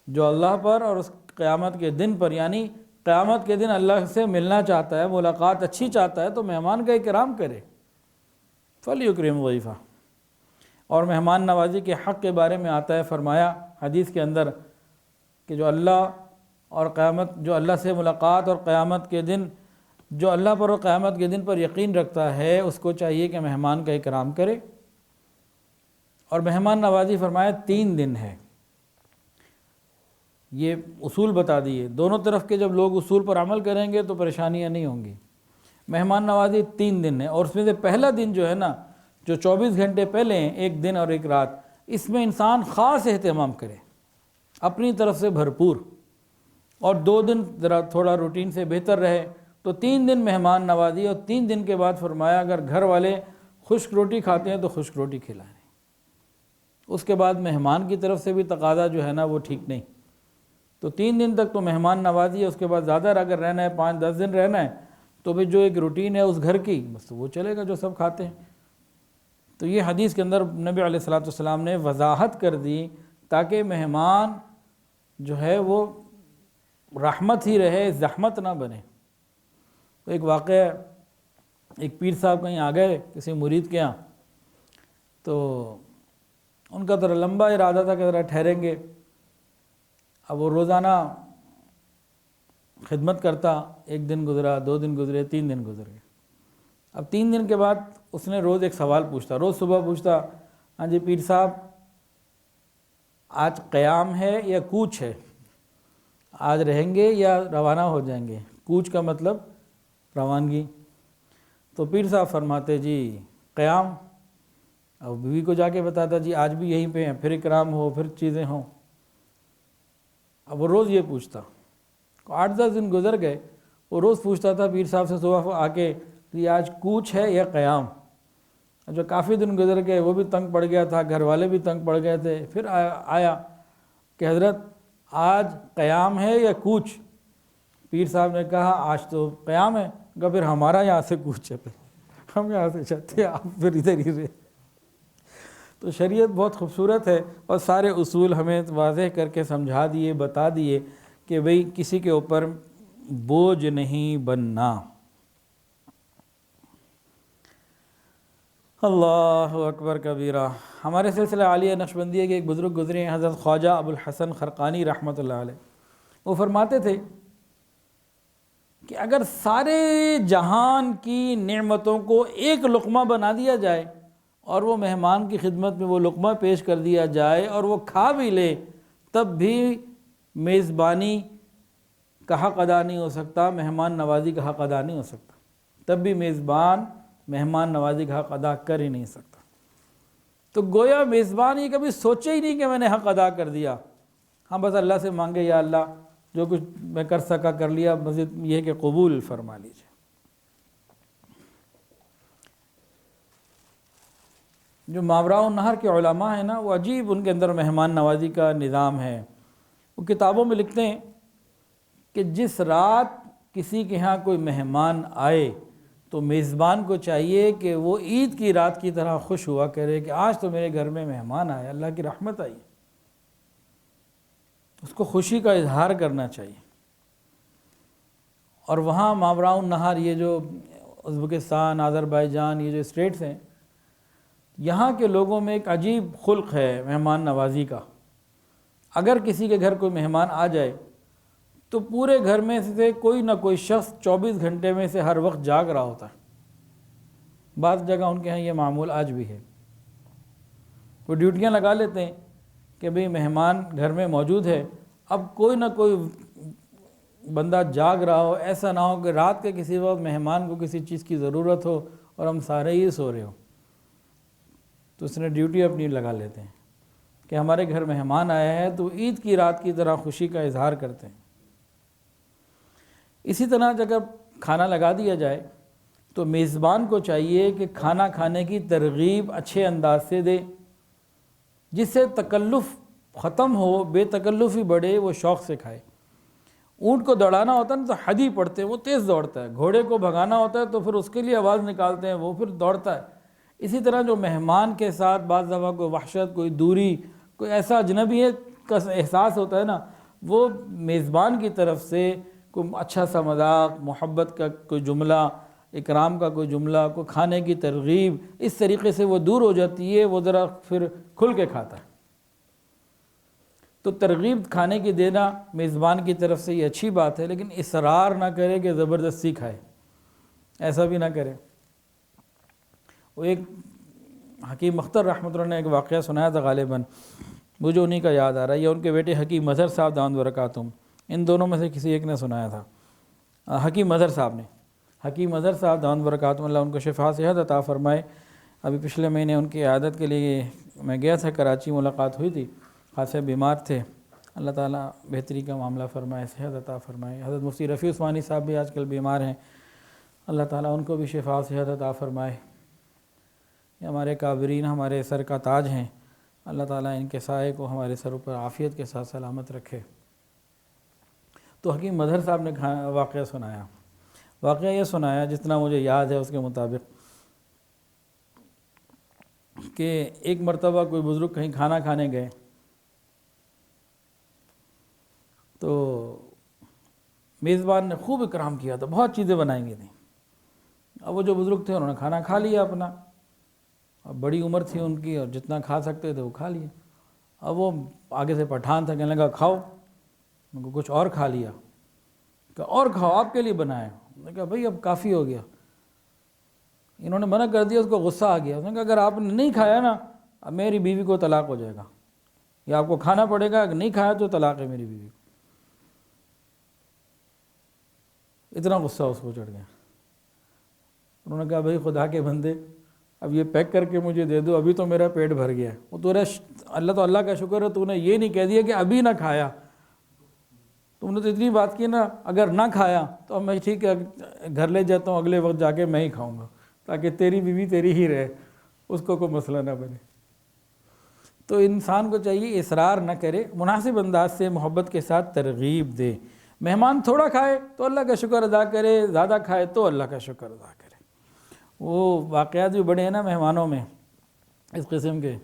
جو اللہ پر اور اس قیامت کے دن پر، یعنی قیامت کے دن اللہ سے ملنا چاہتا ہے، ملاقات اچھی چاہتا ہے، تو مہمان کا اکرام کرے. فلیکرم ضیفہ. اور مہمان نوازی کے حق کے بارے میں آتا ہے، فرمایا حدیث کے اندر کہ جو اللہ سے ملاقات اور قیامت کے دن، جو اللہ پر اور قیامت کے دن پر یقین رکھتا ہے اس کو چاہیے کہ مہمان کا اکرام کرے. اور مہمان نوازی فرمایا 3 دن ہے، یہ اصول بتا دیے، دونوں طرف کے جب لوگ اصول پر عمل کریں گے تو پریشانیاں نہیں ہوں گی۔ مہمان نوازی 3 دن ہے، اور اس میں سے پہلا دن جو ہے نا، جو 24 گھنٹے پہلے ہیں، 1 دن اور 1 رات، اس میں انسان خاص اہتمام کرے اپنی طرف سے بھرپور، اور 2 دن ذرا تھوڑا روٹین سے بہتر رہے، تو 3 دن مہمان نوازی، اور 3 دن کے بعد فرمایا اگر گھر والے خشک روٹی کھاتے ہیں تو خشک روٹی کھلائیں۔ اس کے بعد مہمان کی طرف سے بھی تقاضا جو ہے نا وہ ٹھیک نہیں، تو 3 دن تک تو مہمان نوازی ہے، اس کے بعد زیادہ اگر رہنا ہے، 5-10 دن رہنا ہے، تو بھی جو ایک روٹین ہے اس گھر کی، بس وہ چلے گا جو سب کھاتے ہیں۔ تو یہ حدیث کے اندر نبی علیہ الصلوۃ والسلام نے وضاحت کر دی تاکہ مہمان جو ہے وہ رحمت ہی رہے، زحمت نہ بنے۔ تو ایک واقعہ، ایک پیر صاحب کہیں آ گئے کسی مرید کے یہاں، تو ان کا ذرا لمبا ارادہ تھا کہ ذرا ٹھہریں گے۔ اب وہ روزانہ خدمت کرتا، 1 دن گزرا، 2 دن گزرے، 3 دن گزر گئے۔ اب 3 دن کے بعد اس نے روز ایک سوال پوچھتا، روز صبح پوچھتا، ہاں جی پیر صاحب آج قیام ہے یا کوچ ہے؟ آج رہیں گے یا روانہ ہو جائیں گے؟ کوچ کا مطلب روانگی۔ تو پیر صاحب فرماتے جی قیام۔ اب بیوی کو جا کے بتاتا جی آج بھی یہیں پہ ہیں، پھر اکرام ہو، پھر چیزیں ہوں۔ اب وہ روز یہ پوچھتا، 8-10 دن گزر گئے، وہ روز پوچھتا تھا پیر صاحب سے صبح آ کے کہ آج کوچ ہے یا قیام؟ جو کافی دن گزر گئے، وہ بھی تنگ پڑ گیا تھا، گھر والے بھی تنگ پڑ گئے تھے، پھر آیا کہ حضرت آج قیام ہے یا کوچ؟ پیر صاحب نے کہا آج تو قیام ہے۔ کہا پھر ہمارا یہاں سے کوچ ہے، پھر ہم یہاں سے چاہتے ہیں، آپ پھر ادھر ہی رہے۔ تو شریعت بہت خوبصورت ہے، اور سارے اصول ہمیں واضح کر کے سمجھا دیے، بتا دیے کہ بھئی کسی کے اوپر بوجھ نہیں بننا۔ اللہ اکبر کبیرہ۔ ہمارے سلسلہ عالیہ نقشبندیہ کے ایک بزرگ گزرے ہیں، حضرت خواجہ ابو الحسن خرقانی رحمۃ اللہ علیہ۔ وہ فرماتے تھے کہ اگر سارے جہان کی نعمتوں کو ایک لقمہ بنا دیا جائے اور وہ مہمان کی خدمت میں وہ لقمہ پیش کر دیا جائے اور وہ کھا بھی لے، تب بھی میزبانی کا حق ادا نہیں ہو سکتا، مہمان نوازی کا حق ادا نہیں ہو سکتا، تب بھی میزبان مہمان نوازی کا حق ادا کر ہی نہیں سکتا۔ تو گویا میزبان یہ کبھی سوچے ہی نہیں کہ میں نے حق ادا کر دیا، ہاں بس اللہ سے مانگے یا اللہ جو کچھ میں کر سکا کر لیا، مزید یہ ہے کہ قبول فرما لیجیے۔ جو ماوراء النہر کے علماء ہیں نا، وہ عجیب ان کے اندر مہمان نوازی کا نظام ہے۔ وہ کتابوں میں لکھتے ہیں کہ جس رات کسی کے ہاں کوئی مہمان آئے تو میزبان کو چاہیے کہ وہ عید کی رات کی طرح خوش ہوا کرے کہ آج تو میرے گھر میں مہمان آئے، اللہ کی رحمت آئی، اس کو خوشی کا اظہار کرنا چاہیے۔ اور وہاں ماوراء النہر، یہ جو ازبکستان، آذربائیجان، یہ جو اسٹیٹس ہیں، یہاں کے لوگوں میں ایک عجیب خلق ہے مہمان نوازی کا۔ اگر کسی کے گھر کوئی مہمان آ جائے تو پورے گھر میں سے کوئی نہ کوئی شخص 24 گھنٹے میں سے ہر وقت جاگ رہا ہوتا ہے۔ بعض جگہ ان کے ہاں یہ معمول آج بھی ہے، وہ ڈیوٹیاں لگا لیتے ہیں کہ بھئی مہمان گھر میں موجود ہے، اب کوئی نہ کوئی بندہ جاگ رہا ہو، ایسا نہ ہو کہ رات کے کسی وقت مہمان کو کسی چیز کی ضرورت ہو اور ہم سارے ہی سو رہے ہوں، تو اس نے ڈیوٹی اپنی لگا لیتے ہیں کہ ہمارے گھر مہمان آیا ہے تو عید کی رات کی طرح خوشی کا اظہار کرتے ہیں۔ اسی طرح جب کھانا لگا دیا جائے تو میزبان کو چاہیے کہ کھانا کھانے کی ترغیب اچھے انداز سے دے، جس سے تکلف ختم ہو، بے تکلفی بڑھے، وہ شوق سے کھائے۔ اونٹ کو دوڑانا ہوتا ہے نا تو حدی پڑتے ہیں، وہ تیز دوڑتا ہے، گھوڑے کو بھگانا ہوتا ہے تو پھر اس کے لیے آواز نکالتے ہیں، وہ پھر دوڑتا ہے۔ اسی طرح جو مہمان کے ساتھ بعض دفعہ کوئی وحشت، کوئی دوری، کوئی ایسا اجنبیت کا احساس ہوتا ہے نا، وہ میزبان کی طرف سے کوئی اچھا سا مذاق، محبت کا کوئی جملہ، اکرام کا کوئی جملہ، کوئی کھانے کی ترغیب، اس طریقے سے وہ دور ہو جاتی ہے، وہ ذرا پھر کھل کے کھاتا ہے۔ تو ترغیب کھانے کی دینا میزبان کی طرف سے یہ اچھی بات ہے، لیکن اصرار نہ کرے کہ زبردستی کھائے، ایسا بھی نہ کرے۔ وہ ایک حکیم اختر رحمۃ اللہ نے ایک واقعہ سنایا تھا، غالباً مجھے انہی کا یاد آ رہا ہے، یا ان کے بیٹے حکیم اظہر صاحب دامت برکاتہم، ان دونوں میں سے کسی ایک نے سنایا تھا۔ حکیم اظہر صاحب نے، حکیم اظہر صاحب دامت برکاتہم اللہ ان کو شفا صحت عطا فرمائے، ابھی پچھلے مہینے ان کی عیادت کے لیے میں گیا تھا کراچی، ملاقات ہوئی تھی، خاصے بیمار تھے، اللہ تعالیٰ بہتری کا معاملہ فرمائے، صحت عطا فرمائے۔ حضرت مفتی رفیع عثمانی صاحب بھی آج کل بیمار ہیں، اللہ تعالیٰ ان کو بھی شفا و صحت عطا فرمائے۔ یہ ہمارے کابرین ہمارے سر کا تاج ہیں، اللہ تعالیٰ ان کے سائے کو ہمارے سر پر عافیت کے ساتھ سلامت رکھے۔ تو حکیم اظہر صاحب نے واقعہ سنایا، واقعہ یہ سنایا جتنا مجھے یاد ہے اس کے مطابق، کہ ایک مرتبہ کوئی بزرگ کہیں کھانا کھانے گئے، تو میزبان نے خوب اکرام کیا تھا، بہت چیزیں بنائیں گی تھیں۔ اب وہ جو بزرگ تھے انہوں نے کھانا کھا لیا اپنا، اب بڑی عمر تھی ان کی اور جتنا کھا سکتے تھے وہ کھا لیا۔ اب وہ آگے سے پٹھان تھا، کہنے لگا کھاؤ، ان کو کچھ اور کھا لیا، کہ اور کھاؤ آپ کے لیے بنائے۔ انہوں نے کہا بھائی اب کافی ہو گیا، انہوں نے منع کر دیا، اس کو غصہ آ گیا، اس نے کہا اگر آپ نے نہیں کھایا نا اب میری بیوی کو طلاق ہو جائے گا، یا آپ کو کھانا پڑے گا، اگر نہیں کھایا تو طلاق ہے میری بیوی کو۔ اتنا غصہ اس کو چڑھ گیا۔ انہوں نے کہا بھائی خدا کے بندے اب یہ پیک کر کے مجھے دے دو، ابھی تو میرا پیٹ بھر گیا ہے، وہ تو اللہ کا شکر ہے تو نے یہ نہیں کہہ دیا کہ ابھی نہ کھایا، تم نے تو اتنی بات کی نا، اگر نہ کھایا تو اب میں ٹھیک ہے گھر لے جاتا ہوں، اگلے وقت جا کے میں ہی کھاؤں گا، تاکہ تیری بیوی تیری ہی رہے، اس کو کوئی مسئلہ نہ بنے۔ تو انسان کو چاہیے اصرار نہ کرے، مناسب انداز سے محبت کے ساتھ ترغیب دے۔ مہمان تھوڑا کھائے تو اللہ کا شکر ادا کرے، زیادہ کھائے تو اللہ کا شکر ادا کرے۔ وہ واقعات بھی بڑے ہیں نا مہمانوں میں اس قسم کے۔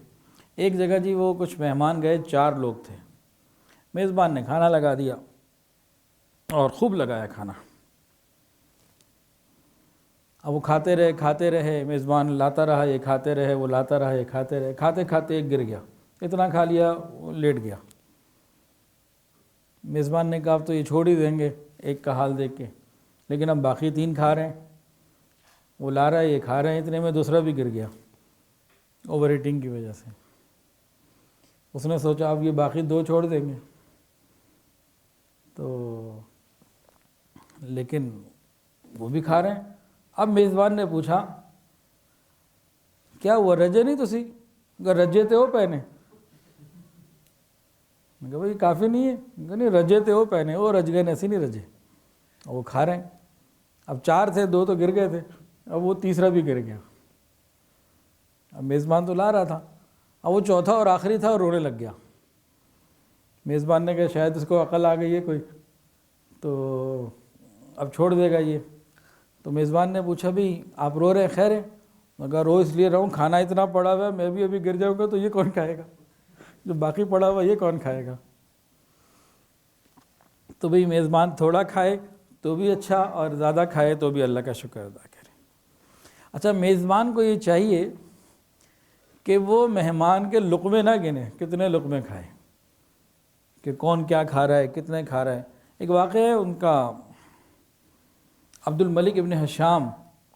ایک جگہ جی وہ کچھ مہمان گئے، 4 لوگ تھے، میزبان نے کھانا لگا دیا اور خوب لگایا کھانا۔ اب وہ کھاتے رہے، میزبان لاتا رہا، یہ کھاتے رہے، وہ لاتا رہا، یہ کھاتے رہے، کھاتے کھاتے ایک گر گیا، اتنا کھا لیا وہ لیٹ گیا۔ میزبان نے کہا اب تو یہ چھوڑ ہی دیں گے ایک کا حال دیکھ کے، لیکن اب باقی 3 کھا رہے ہیں، وہ لا رہا ہے یہ کھا رہے ہیں، اتنے میں دوسرا بھی گر گیا اوور ایٹنگ کی وجہ سے۔ اس نے سوچا اب یہ باقی 2 چھوڑ دیں گے، تو لیکن وہ بھی کھا رہے ہیں۔ اب میزبان نے پوچھا کیا ہوا رجے نہیں تسی؟ اگر رجے تے وہ پہنے، میں کہا بھائی کافی نہیں ہے، نہیں رجے تے وہ پہنے، وہ رج گئے ایسے نہیں رجے، وہ کھا رہے ہیں۔ اب 4 تھے، 2 تو گر گئے تھے، اب وہ تیسرا بھی گر گیا۔ اب میزبان تو لا رہا تھا، اب وہ چوتھا اور آخری تھا اور رونے لگ گیا۔ میزبان نے کہا شاید اس کو عقل آ گئی ہے کوئی، تو اب چھوڑ دے گا یہ۔ تو میزبان نے پوچھا بھی آپ رو رہے خیر ہے؟ میں کہا رو اس لیے رہا ہوں، کھانا اتنا پڑا ہوا ہے، میں بھی ابھی گر جاؤں گا تو یہ کون کھائے گا؟ جو باقی پڑا ہوا یہ کون کھائے گا؟ تو بھئی میزبان تھوڑا کھائے تو بھی اچھا، اور زیادہ کھائے تو بھی اللہ کا شکر ادا کرے۔ اچھا میزبان کو یہ چاہیے کہ وہ مہمان کے لقمے نہ گنے، کتنے لقمے کھائے، کہ کون کیا کھا رہا ہے، کتنے کھا رہا ہے۔ ایک واقعہ ہے ان کا عبد الملک ابن حشام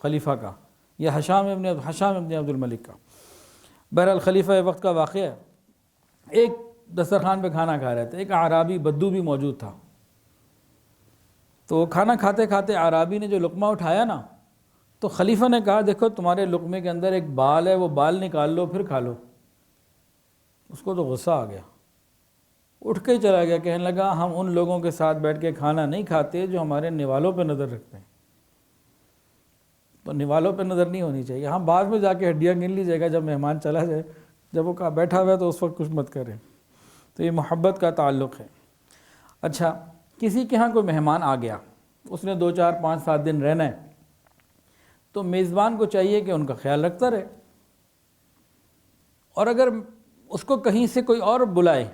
خلیفہ کا، یا حشام ابن عبد الملک کا، بہرحال خلیفہ وقت کا واقعہ ہے۔ ایک دسترخوان پہ کھانا کھا رہے تھے، ایک اعرابی بدو بھی موجود تھا، تو کھانا کھاتے کھاتے اعرابی نے جو لقمہ اٹھایا نا، تو خلیفہ نے کہا دیکھو تمہارے لقمے کے اندر ایک بال ہے، وہ بال نکال لو پھر کھا لو۔ اس کو تو غصہ آ گیا، اٹھ کے چلا گیا، کہنے لگا ہم ان لوگوں کے ساتھ بیٹھ کے کھانا نہیں کھاتے جو ہمارے نوالوں پہ نظر رکھتے ہیں، تو نوالوں پہ نظر نہیں ہونی چاہیے۔ ہاں بعد میں جا کے ہڈیاں گن لیجیے گا جب مہمان چلا جائے، جب وہ بیٹھا ہوا ہے تو اس وقت کچھ مت کریں۔ تو یہ محبت کا تعلق ہے۔ اچھا کسی کے ہاں کوئی مہمان آ گیا، اس نے 2 4 5 7 دن رہنا ہے، تو میزبان کو چاہیے کہ ان کا خیال رکھتا رہے، اور اگر اس کو کہیں سے کوئی اور بلائے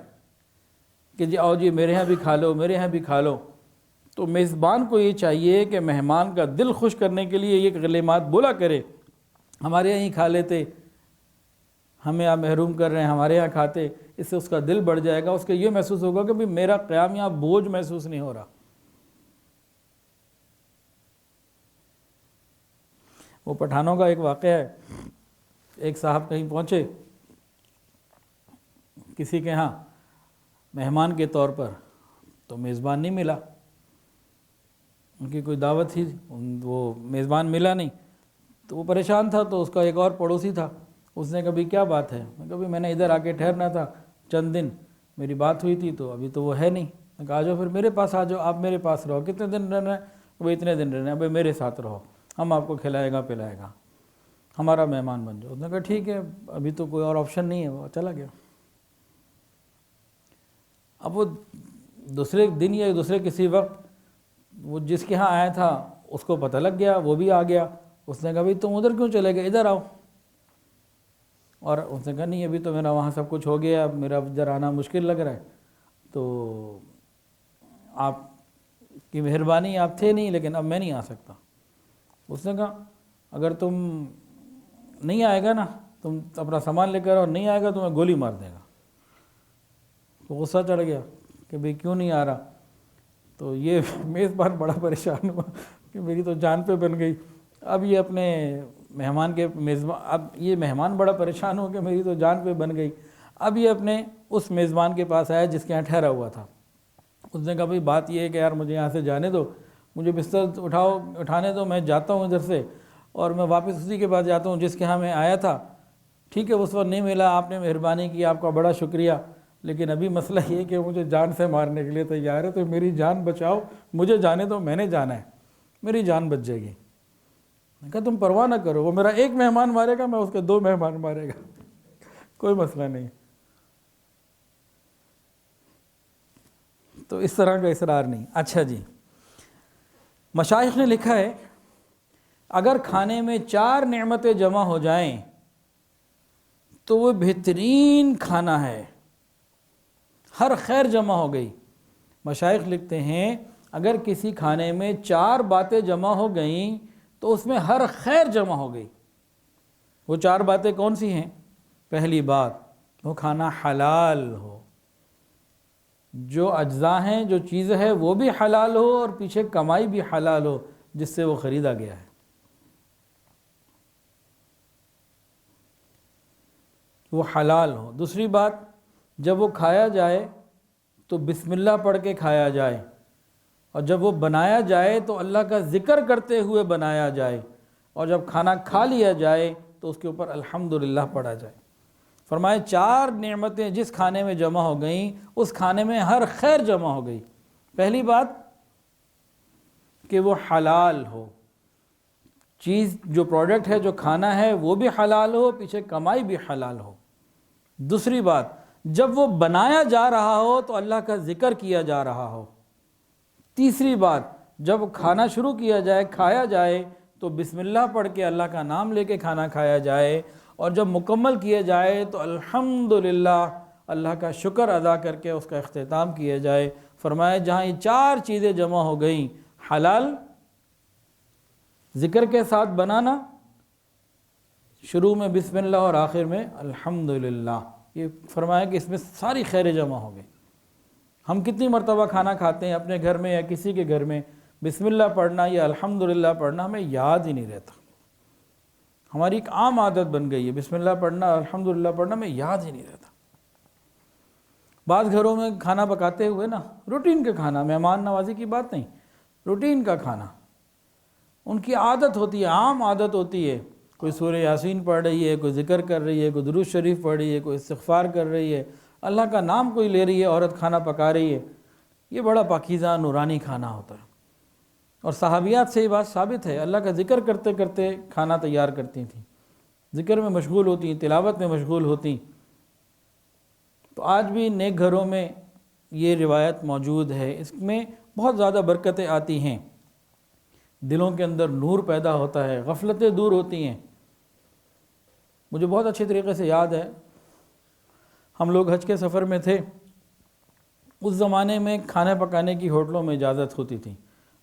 کہ جی آؤ جی میرے ہاں بھی کھا لو، میرے ہاں بھی کھا لو، تو میزبان کو یہ چاہیے کہ مہمان کا دل خوش کرنے کے لیے یہ کلمات بولا کرے، ہمارے یہاں ہی کھا لیتے، ہمیں یہاں محروم کر رہے ہیں، ہمارے یہاں کھاتے، اس سے اس کا دل بڑھ جائے گا، اس کو یہ محسوس ہوگا کہ بھی میرا قیام یہاں بوجھ محسوس نہیں ہو رہا۔ وہ پٹھانوں کا ایک واقعہ ہے، ایک صاحب کہیں پہنچے کسی کے ہاں مہمان کے طور پر، تو میزبان نہیں ملا، ان کی کوئی دعوت تھی، وہ میزبان ملا نہیں، تو وہ پریشان تھا۔ تو اس کا ایک اور پڑوسی تھا، اس نے کبھی کیا بات ہے، میں کبھی میں نے ادھر آ کے ٹھہرنا تھا چند دن، میری بات ہوئی تھی تو ابھی تو وہ ہے نہیں، میں کہا آ جاؤ پھر میرے پاس آ جاؤ، آپ میرے پاس رہو، کتنے دن رہنا ہے، وہ اتنے دن رہنا ہے، بھائی میرے ساتھ رہو، ہم آپ کو کھلائے گا پلائے گا، ہمارا مہمان بن جاؤ۔ اس نے کہا ٹھیک ہے، ابھی تو کوئی اور آپشن نہیں ہے، وہ چلا گیا۔ اب وہ دوسرے دن یا دوسرے کسی وقت وہ جس کے ہاں آیا تھا اس کو پتہ لگ گیا، وہ بھی آ گیا، اس نے کہا بھائی تم ادھر کیوں چلے گئے، ادھر آؤ، اور اس نے کہا نہیں ابھی تو میرا وہاں سب کچھ ہو گیا، اب میرا ادھر آنا مشکل لگ رہا ہے، تو آپ کی مہربانی، آپ تھے نہیں لیکن اب میں نہیں آ سکتا۔ اس نے کہا اگر تم نہیں آئے گا نا، تم اپنا سامان لے کر اور نہیں آئے گا تو میں گولی مار دے گا۔ تو غصہ چڑھ گیا کہ بھئی کیوں نہیں آ رہا، تو یہ میزبان بڑا پریشان ہوا کہ میری تو جان پہ بن گئی۔ اب یہ اپنے مہمان کے میزبان، اب یہ مہمان بڑا پریشان ہو کہ میری تو جان پہ بن گئی۔ اب یہ اپنے اس میزبان کے پاس آیا جس کے یہاں ٹھہرا ہوا تھا، اس نے کہا بھئی بات یہ ہے کہ یار مجھے یہاں سے جانے دو، مجھے بستر اٹھانے دو، میں جاتا ہوں ادھر سے اور میں واپس اسی کے پاس جاتا ہوں جس کے ہاں میں آیا تھا۔ ٹھیک ہے اس وقت نہیں ملا، آپ نے مہربانی کی، آپ کا بڑا شکریہ، لیکن ابھی مسئلہ یہ کہ مجھے جان سے مارنے کے لیے تیار ہے، تو میری جان بچاؤ، مجھے جانے دو، میں نے جانا ہے، میری جان بچ جائے گی۔ میں کہا تم پرواہ نہ کرو، وہ میرا ایک مہمان مارے گا، میں اس کے 2 مہمان مارے گا، کوئی مسئلہ نہیں۔ تو اس طرح کا اصرار نہیں۔ اچھا جی، مشائخ نے لکھا ہے اگر کھانے میں 4 نعمتیں جمع ہو جائیں تو وہ بہترین کھانا ہے، ہر خیر جمع ہو گئی۔ مشائخ لکھتے ہیں اگر کسی کھانے میں 4 باتیں جمع ہو گئیں تو اس میں ہر خیر جمع ہو گئی۔ وہ 4 باتیں کون سی ہیں؟ پہلی بات، وہ کھانا حلال ہو، جو اجزاء ہیں، جو چیز ہے وہ بھی حلال ہو اور پیچھے کمائی بھی حلال ہو جس سے وہ خریدا گیا ہے۔ وہ حلال ہو۔ دوسری بات، جب وہ کھایا جائے تو بسم اللہ پڑھ کے کھایا جائے، اور جب وہ بنایا جائے تو اللہ کا ذکر کرتے ہوئے بنایا جائے، اور جب کھانا کھا لیا جائے تو اس کے اوپر الحمدللہ پڑھا جائے۔ فرمائے 4 نعمتیں جس کھانے میں جمع ہو گئیں اس کھانے میں ہر خیر جمع ہو گئی۔ پہلی بات کہ وہ حلال ہو، چیز جو پروڈکٹ ہے، جو کھانا ہے وہ بھی حلال ہو، پیچھے کمائی بھی حلال ہو۔ دوسری بات، جب وہ بنایا جا رہا ہو تو اللہ کا ذکر کیا جا رہا ہو۔ تیسری بات، جب کھانا شروع کیا جائے، کھایا جائے تو بسم اللہ پڑھ کے اللہ کا نام لے کے کھانا کھایا جائے، اور جب مکمل کیا جائے تو الحمدللہ اللہ کا شکر ادا کر کے اس کا اختتام کیا جائے۔ فرمایا جہاں یہ 4 چیزیں جمع ہو گئیں، حلال، ذکر کے ساتھ بنانا، شروع میں بسم اللہ اور آخر میں الحمدللہ، یہ فرمایا کہ اس میں ساری خیریں جمع ہو گئی۔ ہم کتنی مرتبہ کھانا کھاتے ہیں اپنے گھر میں یا کسی کے گھر میں، بسم اللہ پڑھنا یا الحمدللہ پڑھنا ہمیں یاد ہی نہیں رہتا، ہماری ایک عام عادت بن گئی ہے، بسم اللہ پڑھنا، الحمدللہ پڑھنا ہمیں یاد ہی نہیں رہتا۔ بعض گھروں میں کھانا پکاتے ہوئے نا، روٹین کا کھانا، مہمان نوازی کی بات نہیں، روٹین کا کھانا، ان کی عادت ہوتی ہے، عام عادت ہوتی ہے، کوئی سورہ یاسین پڑھ رہی ہے، کوئی ذکر کر رہی ہے، کوئی درود شریف پڑھ رہی ہے، کوئی استغفار کر رہی ہے، اللہ کا نام کوئی لے رہی ہے، عورت کھانا پکا رہی ہے، یہ بڑا پاکیزہ نورانی کھانا ہوتا ہے۔ اور صحابیات سے یہ بات ثابت ہے، اللہ کا ذکر کرتے کرتے کھانا تیار کرتی تھیں، ذکر میں مشغول ہوتی ہیں، تلاوت میں مشغول ہوتی۔ تو آج بھی نیک گھروں میں یہ روایت موجود ہے، اس میں بہت زیادہ برکتیں آتی ہیں، دلوں کے اندر نور پیدا ہوتا ہے، غفلتیں دور ہوتی ہیں۔ مجھے بہت اچھے طریقے سے یاد ہے، ہم لوگ حج کے سفر میں تھے، اس زمانے میں کھانے پکانے کی ہوٹلوں میں اجازت ہوتی تھی،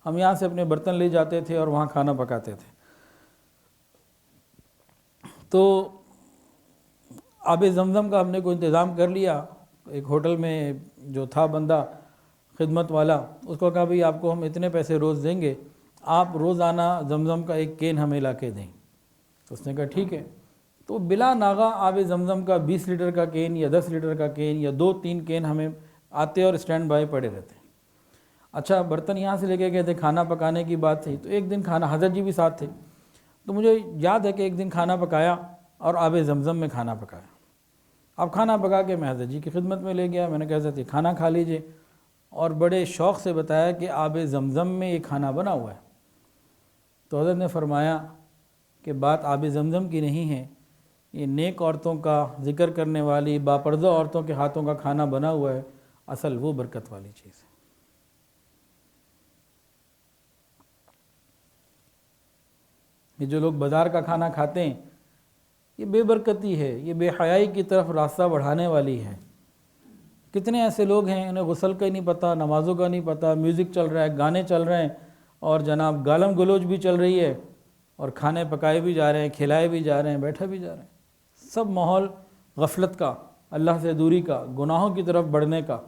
ہم یہاں سے اپنے برتن لے جاتے تھے اور وہاں کھانا پکاتے تھے۔ تو آب زمزم کا ہم نے کوئی انتظام کر لیا، ایک ہوٹل میں جو تھا بندہ خدمت والا، اس کو کہا بھئی آپ کو ہم اتنے پیسے روز دیں گے، آپ روزانہ زمزم کا ایک کین ہمیں لا کے دیں۔ تو اس نے کہا ٹھیک ہے، تو بلا ناغہ آب زمزم کا 20 لیٹر کا کین یا 10 لیٹر کا کین یا 2-3 کین ہمیں آتے اور اسٹینڈ بائی پڑے رہتے ہیں۔ اچھا برتن یہاں سے لے کے گئے تھے، کھانا پکانے کی بات تھی، تو ایک دن کھانا، حضرت جی بھی ساتھ تھے، تو مجھے یاد ہے کہ ایک دن کھانا پکایا اور آب زمزم میں کھانا پکایا۔ اب کھانا پکا کے میں حضرت جی کی خدمت میں لے گیا، میں نے کہا حضرت یہ کھانا کھا لیجئے، اور بڑے شوق سے بتایا کہ آب زمزم میں یہ کھانا بنا ہوا ہے۔ تو حضرت نے فرمایا کہ بات آب زمزم کی نہیں ہے، یہ نیک عورتوں کا ذکر کرنے والی باپردہ عورتوں کے ہاتھوں کا کھانا بنا ہوا ہے، اصل وہ برکت والی چیز ہے۔ یہ جو لوگ بازار کا کھانا کھاتے ہیں یہ بے برکتی ہے، یہ بے حیائی کی طرف راستہ بڑھانے والی ہے۔ کتنے ایسے لوگ ہیں انہیں غسل کا ہی نہیں پتہ، نمازوں کا نہیں پتہ، میوزک چل رہا ہے، گانے چل رہے ہیں، اور جناب گالم گلوچ بھی چل رہی ہے، اور کھانے پکائے بھی جا رہے ہیں، کھلائے بھی جا رہے ہیں، بیٹھے بھی جا رہے ہیں۔ سب ماحول غفلت کا، اللہ سے دوری کا، گناہوں کی طرف بڑھنے کا۔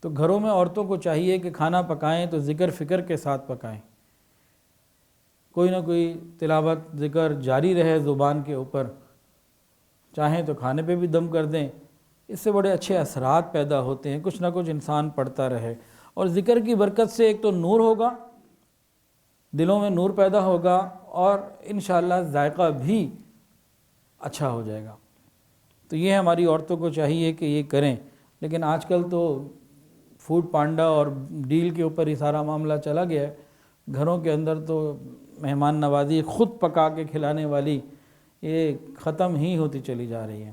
تو گھروں میں عورتوں کو چاہیے کہ کھانا پکائیں تو ذکر فکر کے ساتھ پکائیں، کوئی نہ کوئی تلاوت ذکر جاری رہے زبان کے اوپر، چاہیں تو کھانے پہ بھی دم کر دیں، اس سے بڑے اچھے اثرات پیدا ہوتے ہیں، کچھ نہ کچھ انسان پڑھتا رہے، اور ذکر کی برکت سے ایک تو نور ہوگا، دلوں میں نور پیدا ہوگا، اور انشاءاللہ ذائقہ بھی اچھا ہو جائے گا۔ تو یہ ہماری عورتوں کو چاہیے کہ یہ کریں، لیکن آج کل تو فوڈ پانڈا اور ڈیل کے اوپر ہی سارا معاملہ چلا گیا ہے۔ گھروں کے اندر تو مہمان نوازی خود پکا کے کھلانے والی یہ ختم ہی ہوتی چلی جا رہی ہے۔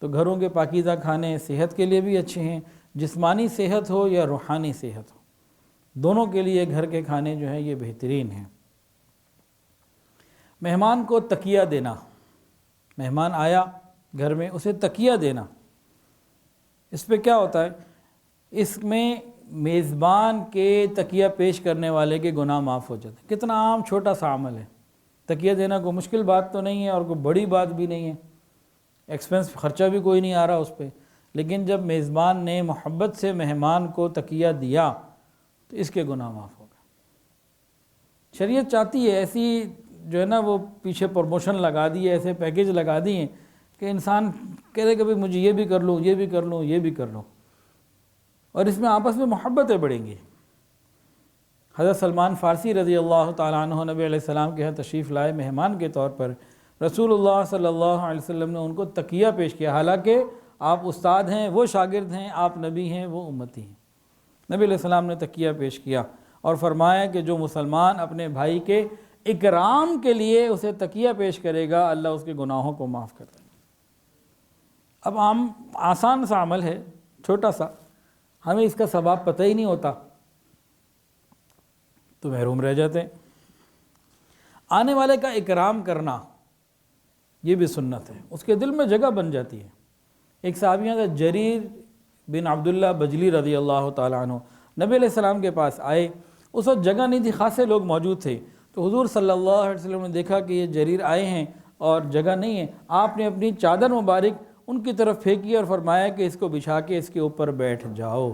تو گھروں کے پاکیزہ کھانے صحت کے لیے بھی اچھے ہیں، جسمانی صحت ہو یا روحانی صحت ہو، دونوں کے لیے گھر کے کھانے جو ہیں یہ بہترین ہیں۔ مہمان کو تکیہ دینا، مہمان آیا گھر میں اسے تکیہ دینا، اس پہ کیا ہوتا ہے؟ اس میں میزبان کے تکیہ پیش کرنے والے کے گناہ معاف ہو جاتے ہیں۔ کتنا عام چھوٹا سا عمل ہے، تکیہ دینا کوئی مشکل بات تو نہیں ہے اور کوئی بڑی بات بھی نہیں ہے، ایکسپنس خرچہ بھی کوئی نہیں آ رہا اس پہ، لیکن جب میزبان نے محبت سے مہمان کو تکیہ دیا تو اس کے گناہ معاف ہو گئے۔ شریعت چاہتی ہے ایسی جو ہے نا وہ پیچھے پروموشن لگا دی ہے، ایسے پیکیج لگا دی ہیں کہ انسان کہے کہ بھئی مجھے یہ بھی کر لوں، یہ بھی کر لوں، یہ بھی کر لوں، اور اس میں آپس میں محبتیں بڑھیں گی۔ حضرت سلمان فارسی رضی اللہ تعالیٰ عنہ نبی علیہ السلام کے یہاں تشریف لائے مہمان کے طور پر، رسول اللہ صلی اللہ علیہ وسلم نے ان کو تکیہ پیش کیا، حالانکہ آپ استاد ہیں، وہ شاگرد ہیں، آپ نبی ہیں، وہ امتی ہیں۔ نبی علیہ السلام نے تکیہ پیش کیا اور فرمایا کہ جو مسلمان اپنے بھائی کے اکرام کے لیے اسے تکیہ پیش کرے گا اللہ اس کے گناہوں کو معاف کر دے گا۔ اب آسان سا عمل ہے، چھوٹا سا، ہمیں اس کا ثواب پتہ ہی نہیں ہوتا تو محروم رہ جاتے ہیں۔ آنے والے کا اکرام کرنا یہ بھی سنت ہے، اس کے دل میں جگہ بن جاتی ہے۔ ایک صحابیوں کا جریر بن عبداللہ بجلی رضی اللہ تعالیٰ عنہ نبی علیہ السلام کے پاس آئے، اس وقت جگہ نہیں تھی، خاصے لوگ موجود تھے، تو حضور صلی اللہ علیہ وسلم نے دیکھا کہ یہ جریر آئے ہیں اور جگہ نہیں ہے، آپ نے اپنی چادر مبارک ان کی طرف پھینکی اور فرمایا کہ اس کو بچھا کے اس کے اوپر بیٹھ جاؤ۔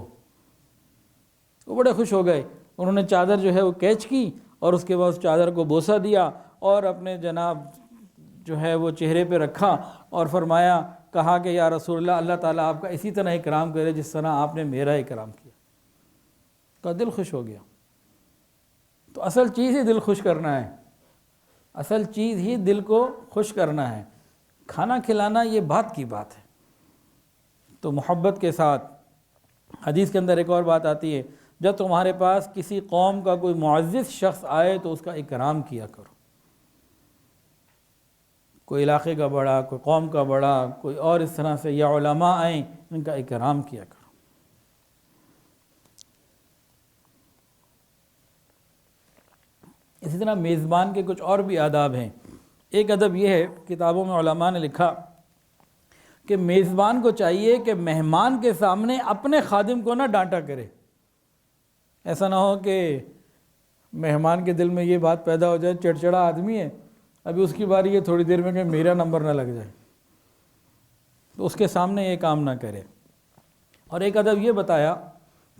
وہ بڑے خوش ہو گئے، انہوں نے چادر جو ہے وہ کیچ کی اور اس کے بعد اس چادر کو بوسہ دیا اور اپنے جناب جو ہے وہ چہرے پہ رکھا اور فرمایا، کہا کہ یا رسول اللہ، اللہ تعالیٰ آپ کا اسی طرح اکرام کرے جس طرح آپ نے میرا اکرام کیا۔ تو دل خوش ہو گیا۔ تو اصل چیز ہی دل خوش کرنا ہے، اصل چیز ہی دل کو خوش کرنا ہے، کھانا کھلانا یہ بات کی بات ہے۔ تو محبت کے ساتھ حدیث کے اندر ایک اور بات آتی ہے، جب تمہارے پاس کسی قوم کا کوئی معزز شخص آئے تو اس کا اکرام کیا کرو، کوئی علاقے کا بڑا، کوئی قوم کا بڑا، کوئی اور اس طرح سے، یا علماء آئیں ان کا اکرام کیا کرو۔ اسی طرح میزبان کے کچھ اور بھی آداب ہیں۔ ایک ادب یہ ہے، کتابوں میں علماء نے لکھا کہ میزبان کو چاہیے کہ مہمان کے سامنے اپنے خادم کو نہ ڈانٹا کرے۔ ایسا نہ ہو کہ مہمان کے دل میں یہ بات پیدا ہو جائے، چڑچڑا آدمی ہے، ابھی اس کی باری ہے، تھوڑی دیر میں کہ میرا نمبر نہ لگ جائے، تو اس کے سامنے یہ کام نہ کرے۔ اور ایک ادب یہ بتایا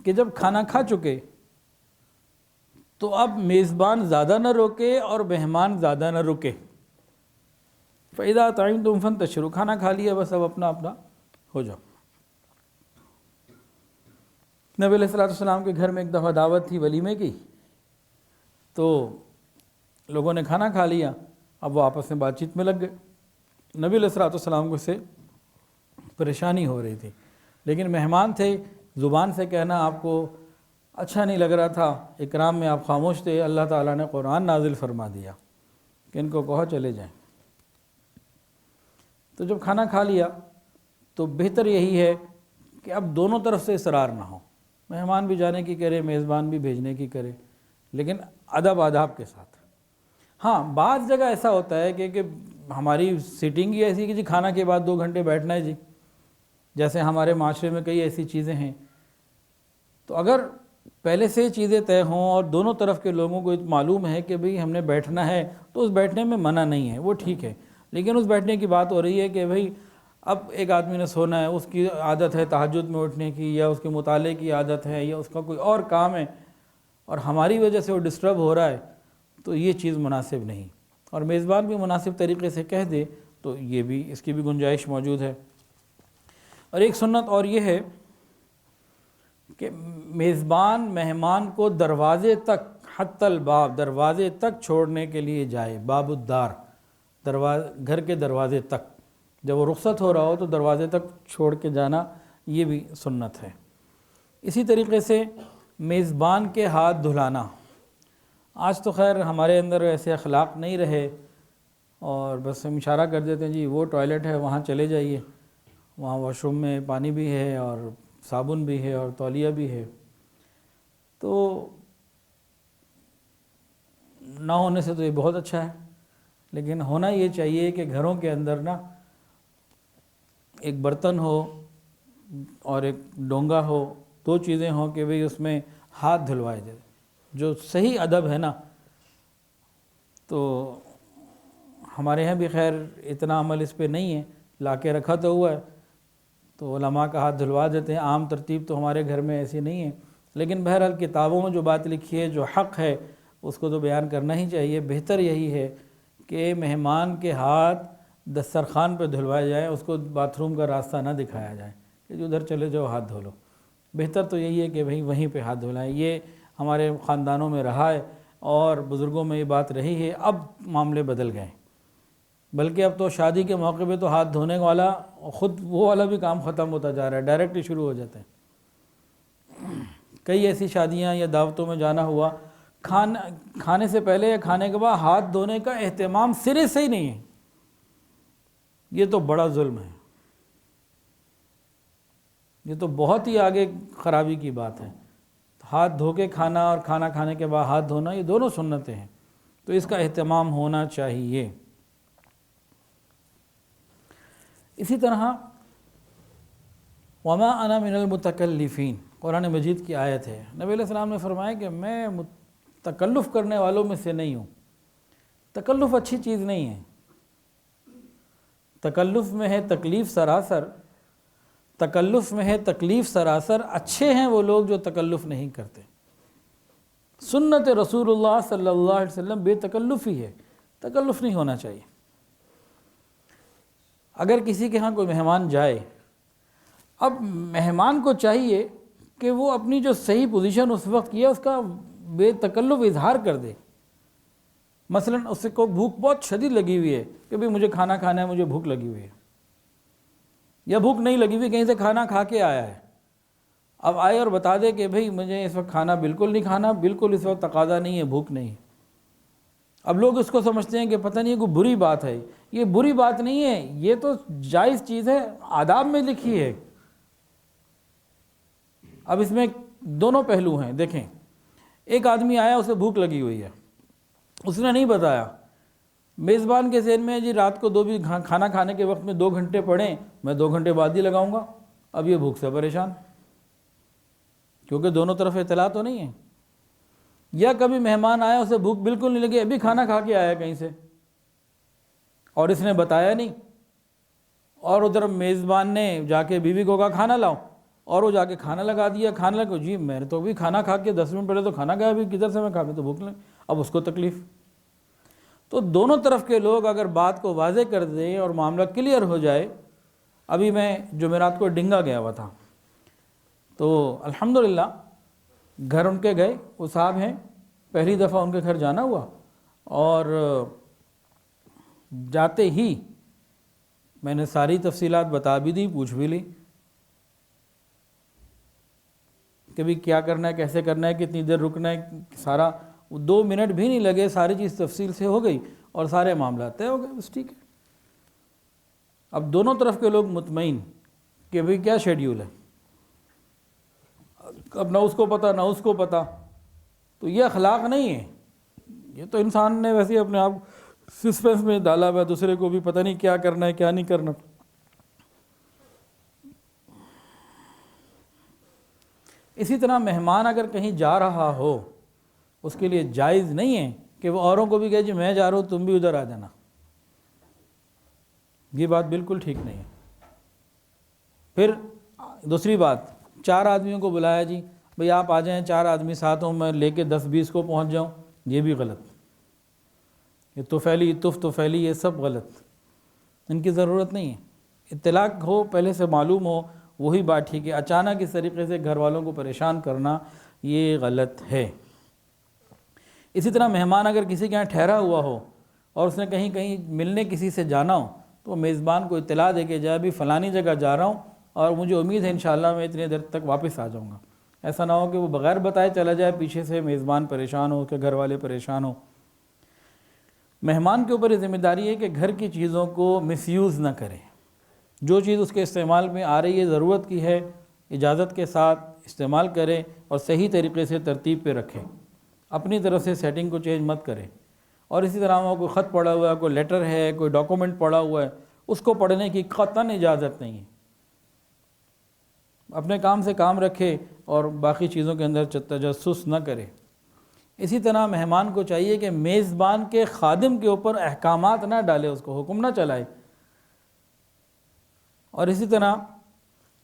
کہ جب کھانا کھا چکے تو اب میزبان زیادہ نہ روکے اور مہمان زیادہ نہ رکے. فَإِذَا طَعِمْتُمْ فَانْتَشِرُوا، کھانا کھا لیا بس اب اپنا اپنا ہو جاؤ. نبی علیہ الصلوۃ والسلام کے گھر میں ایک دفعہ دعوت تھی ولیمے کی، تو لوگوں نے کھانا کھا لیا، اب وہ آپس میں بات چیت میں لگ گئے. نبی علیہ الصلوۃ والسلام کو سے پریشانی ہو رہی تھی، لیکن مہمان تھے، زبان سے کہنا آپ کو اچھا نہیں لگ رہا تھا، اکرام میں آپ خاموش تھے. اللہ تعالیٰ نے قرآن نازل فرما دیا کہ ان کو کہو چلے جائیں. تو جب کھانا کھا لیا تو بہتر یہی ہے کہ اب دونوں طرف سے اصرار نہ ہو، مہمان بھی جانے کی کرے، میزبان بھی بھیجنے کی کرے، لیکن ادب آداب کے ساتھ. ہاں بعض جگہ ایسا ہوتا ہے کہ ہماری سیٹنگ ہی ایسی کہ جی کھانا کے بعد 2 گھنٹے بیٹھنا ہے جی، جیسے ہمارے معاشرے میں کئی ایسی چیزیں ہیں. تو اگر پہلے سے چیزیں طے ہوں اور دونوں طرف کے لوگوں کو معلوم ہے کہ بھئی ہم نے بیٹھنا ہے، تو اس بیٹھنے میں منع نہیں ہے، وہ ٹھیک ہے. لیکن اس بیٹھنے کی بات ہو رہی ہے کہ بھئی اب ایک آدمی نے سونا ہے، اس کی عادت ہے تہجد میں اٹھنے کی، یا اس کے مطالعے کی عادت ہے، یا اس کا کوئی اور کام ہے، اور ہماری وجہ سے وہ ڈسٹرب ہو رہا ہے، تو یہ چیز مناسب نہیں. اور میزبان بھی مناسب طریقے سے کہہ دے تو یہ بھی اس کی بھی گنجائش موجود ہے. اور ایک سنت اور یہ ہے کہ میزبان مہمان کو دروازے تک، حتی الباب، دروازے تک چھوڑنے کے لیے جائے. باب الدار، گھر کے دروازے تک، جب وہ رخصت ہو رہا ہو تو دروازے تک چھوڑ کے جانا، یہ بھی سنت ہے. اسی طریقے سے میزبان کے ہاتھ دھلانا. آج تو خیر ہمارے اندر ایسے اخلاق نہیں رہے، اور بس ہم اشارہ کر دیتے ہیں جی وہ ٹوائلٹ ہے وہاں چلے جائیے، وہاں واش روم میں پانی بھی ہے اور صابن بھی ہے اور تولیہ بھی ہے. تو نہ ہونے سے تو یہ بہت اچھا ہے، لیکن ہونا یہ چاہیے کہ گھروں کے اندر نا ایک برتن ہو اور ایک ڈونگا ہو، 2 چیزیں ہوں کہ بھئی اس میں ہاتھ دھلوائے جائے. جو صحیح ادب ہے نا، تو ہمارے یہاں بھی خیر اتنا عمل اس پہ نہیں ہے، لا کے رکھا تو ہوا ہے تو علماء کا ہاتھ دھلوا دیتے ہیں. عام ترتیب تو ہمارے گھر میں ایسی نہیں ہے، لیکن بہرحال کتابوں میں جو بات لکھی ہے، جو حق ہے، اس کو تو بیان کرنا ہی چاہیے. بہتر یہی ہے کہ مہمان کے ہاتھ دسترخوان پہ دھلوائے جائیں، اس کو باتھ روم کا راستہ نہ دکھایا جائے کہ جو ادھر چلے جاؤ ہاتھ دھو لو. بہتر تو یہی ہے کہ بھئی وہیں پہ ہاتھ دھلائیں. یہ ہمارے خاندانوں میں رہا ہے اور بزرگوں میں یہ بات رہی ہے. اب معاملے بدل گئے، بلکہ اب تو شادی کے موقع پہ تو ہاتھ دھونے والا خود وہ والا بھی کام ختم ہوتا جا رہا ہے، ڈائریکٹ ہی شروع ہو جاتے ہیں. کئی ایسی شادیاں یا دعوتوں میں جانا ہوا، کھانے سے پہلے یا کھانے کے بعد ہاتھ دھونے کا اہتمام سرے سے ہی نہیں ہے. یہ تو بڑا ظلم ہے، یہ تو بہت ہی آگے خرابی کی بات ہے. ہاتھ دھو کے کھانا اور کھانا کھانے کے بعد ہاتھ دھونا، یہ دونوں سنتیں ہیں، تو اس کا اہتمام ہونا چاہیے. اسی طرح وما انا من المتکلفین، قرآن مجید کی آیت ہے. نبی علیہ السلام نے فرمایا کہ میں تکلف کرنے والوں میں سے نہیں ہوں. تکلف اچھی چیز نہیں ہے. تکلف میں ہے تکلیف سراسر، تکلف میں ہے تکلیف سراسر. اچھے ہیں وہ لوگ جو تکلف نہیں کرتے. سنت رسول اللہ صلی اللہ علیہ وسلم بے تکلف ہی ہے، تکلف نہیں ہونا چاہیے. اگر کسی کے ہاں کوئی مہمان جائے، اب مہمان کو چاہیے کہ وہ اپنی جو صحیح پوزیشن اس وقت کیا اس کا بے تکلف اظہار کر دے. مثلا اس کو بھوک بہت شدید لگی ہوئی ہے کہ بھئی مجھے کھانا کھانا ہے، مجھے بھوک لگی ہوئی ہے، یا بھوک نہیں لگی ہوئی، کہیں سے کھانا کھا کے آیا ہے. اب آئے اور بتا دے کہ بھئی مجھے اس وقت کھانا بالکل نہیں کھانا، بالکل اس وقت تقاضا نہیں ہے، بھوک نہیں ہے. اب لوگ اس کو سمجھتے ہیں کہ پتہ نہیں کوئی بری بات ہے. یہ بری بات نہیں ہے، یہ تو جائز چیز ہے، آداب میں لکھی ہے. اب اس میں دونوں پہلو ہیں. دیکھیں، ایک آدمی آیا، اسے بھوک لگی ہوئی ہے، اس نے نہیں بتایا. میزبان کے ذہن میں جی رات کو بھی کھانا کھانے کے وقت میں 2 گھنٹے پڑیں، میں 2 گھنٹے بعد ہی لگاؤں گا. اب یہ بھوک سے پریشان، کیونکہ دونوں طرف اطلاع تو نہیں ہے. یا کبھی مہمان آیا، اسے بھوک بالکل نہیں لگی، ابھی کھانا کھا کے آیا کہیں سے اور اس نے بتایا نہیں، اور ادھر میزبان نے جا کے بیوی کو کہا کھانا لاؤ، اور وہ جا کے کھانا لگا دیا، کھانا لگا، جی میں نے تو بھی کھانا کھا کے 10 منٹ پہلے تو کھانا کھایا، ابھی کدھر سے میں کھا، میں تو بھوک لیں، اب اس کو تکلیف۔ تو دونوں طرف کے لوگ اگر بات کو واضح کر دیں اور معاملہ کلیئر ہو جائے۔ ابھی میں جمعرات کو ڈنگا گیا ہوا تھا، تو الحمدللہ گھر ان کے گئے، وہ صاحب ہیں، پہلی دفعہ ان کے گھر جانا ہوا، اور جاتے ہی میں نے ساری تفصیلات بتا بھی دی، پوچھ بھی لی کہ بھی کیا کرنا ہے، کیسے کرنا ہے، کتنی دیر رکنا ہے، سارا 2 منٹ بھی نہیں لگے، ساری چیز تفصیل سے ہو گئی اور سارے معاملات طے ہو گئے، بس ٹھیک ہے۔ اب دونوں طرف کے لوگ مطمئن کہ بھئی کیا شیڈیول ہے، اب نہ اس کو پتہ نہ اس کو پتہ، تو یہ اخلاق نہیں ہے، یہ تو انسان نے ویسے اپنے آپ سسپینس میں ڈالا ہوا ہے، دوسرے کو بھی پتہ نہیں کیا کرنا ہے کیا نہیں کرنا۔ اسی طرح مہمان اگر کہیں جا رہا ہو، اس کے لیے جائز نہیں ہے کہ وہ اوروں کو بھی کہے جی میں جا رہا ہوں تم بھی ادھر آ جانا، یہ بات بالکل ٹھیک نہیں ہے۔ پھر دوسری بات، 4 آدمیوں کو بلایا، جی بھئی آپ آ جائیں، 4 آدمی ساتھ ہوں، میں لے کے 10-20 کو پہنچ جاؤں، یہ بھی غلط، یہ توفیلی یہ سب غلط، ان کی ضرورت نہیں ہے۔ اطلاع ہو، پہلے سے معلوم ہو، وہی بات ٹھیک ہے۔ اچانک اس طریقے سے گھر والوں کو پریشان کرنا یہ غلط ہے۔ اسی طرح مہمان اگر کسی کے یہاں ٹھہرا ہوا ہو اور اس نے کہیں ملنے کسی سے جانا ہو، تو میزبان کو اطلاع دے کے جائے بھی فلانی جگہ جا رہا ہوں اور مجھے امید ہے انشاءاللہ میں اتنی دیر تک واپس آ جاؤں گا۔ ایسا نہ ہو کہ وہ بغیر بتائے چلا جائے، پیچھے سے میزبان پریشان ہو کہ گھر والے پریشان ہو۔ مہمان کے اوپر یہ ذمہ داری ہے کہ گھر کی چیزوں کو مس یوز نہ کرے، جو چیز اس کے استعمال میں آ رہی ہے، ضرورت کی ہے، اجازت کے ساتھ استعمال کرے اور صحیح طریقے سے ترتیب پہ رکھے، اپنی طرف سے سیٹنگ کو چینج مت کرے۔ اور اسی طرح وہ کوئی خط پڑا ہوا ہے، کوئی لیٹر ہے، کوئی ڈاکومنٹ پڑا ہوا ہے، اس کو پڑھنے کی قطعاً اجازت نہیں ہے۔ اپنے کام سے کام رکھے اور باقی چیزوں کے اندر تجسس نہ کرے۔ اسی طرح مہمان کو چاہیے کہ میزبان کے خادم کے اوپر احکامات نہ ڈالے، اس کو حکم نہ چلائے۔ اور اسی طرح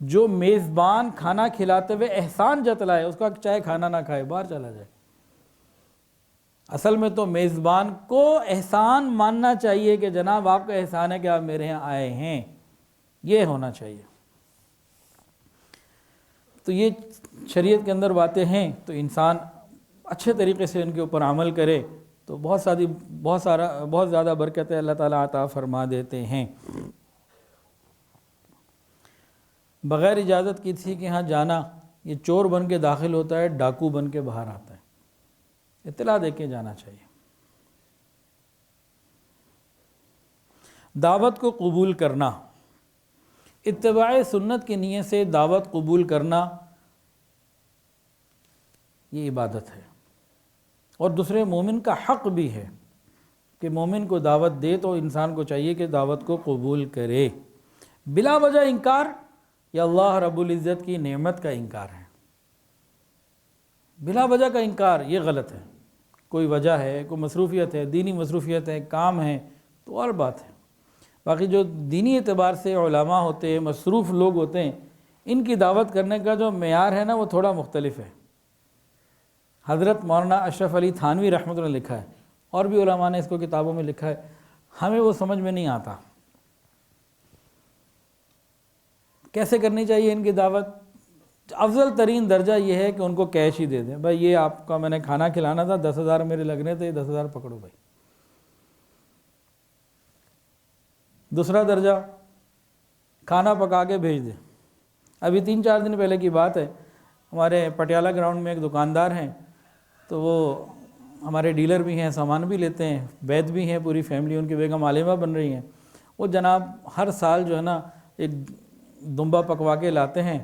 جو میزبان کھانا کھلاتے ہوئے احسان جتلائے، اس کا چاہے کھانا نہ کھائے، باہر چلا جائے۔ اصل میں تو میزبان کو احسان ماننا چاہیے کہ جناب آپ کا احسان ہے کہ آپ میرے یہاں آئے ہیں، یہ ہونا چاہیے۔ تو یہ شریعت کے اندر باتیں ہیں، تو انسان اچھے طریقے سے ان کے اوپر عمل کرے تو بہت زیادہ برکتیں اللہ تعالیٰ عطا فرما دیتے ہیں۔ بغیر اجازت کسی کے ہاں جانا، یہ چور بن کے داخل ہوتا ہے، ڈاکو بن کے باہر آتا ہے، اطلاع دے کے جانا چاہیے۔ دعوت کو قبول کرنا، اتباع سنت کی نیت سے دعوت قبول کرنا یہ عبادت ہے، اور دوسرے مومن کا حق بھی ہے کہ مومن کو دعوت دے تو انسان کو چاہیے کہ دعوت کو قبول کرے۔ بلا وجہ انکار یا اللہ رب العزت کی نعمت کا انکار ہے۔ بلا وجہ کا انکار یہ غلط ہے، کوئی وجہ ہے، کوئی مصروفیت ہے، دینی مصروفیت ہے، کام ہے تو اور بات ہے۔ باقی جو دینی اعتبار سے علماء ہوتے ہیں، مصروف لوگ ہوتے ہیں، ان کی دعوت کرنے کا جو معیار ہے نا وہ تھوڑا مختلف ہے۔ حضرت مولانا اشرف علی تھانوی رحمۃ اللہ نے لکھا ہے، اور بھی علماء نے اس کو کتابوں میں لکھا ہے، ہمیں وہ سمجھ میں نہیں آتا کیسے کرنی چاہیے ان کی دعوت۔ افضل ترین درجہ یہ ہے کہ ان کو کیش ہی دے دیں، بھائی یہ آپ کا میں نے کھانا کھلانا تھا، 10,000 میرے لگنے تھے، 10,000 پکڑو بھائی۔ دوسرا درجہ، کھانا پکا کے بھیج دیں۔ ابھی 3-4 دن پہلے کی بات ہے، ہمارے پٹیالہ گراؤنڈ میں ایک دکاندار ہیں، تو وہ ہمارے ڈیلر بھی ہیں، سامان بھی لیتے ہیں، بیت بھی ہیں، پوری فیملی، ان کی بیگم عالمہ بن رہی ہیں۔ وہ جناب ہر سال جو ہے نا ایک دمبا پکوا کے لاتے ہیں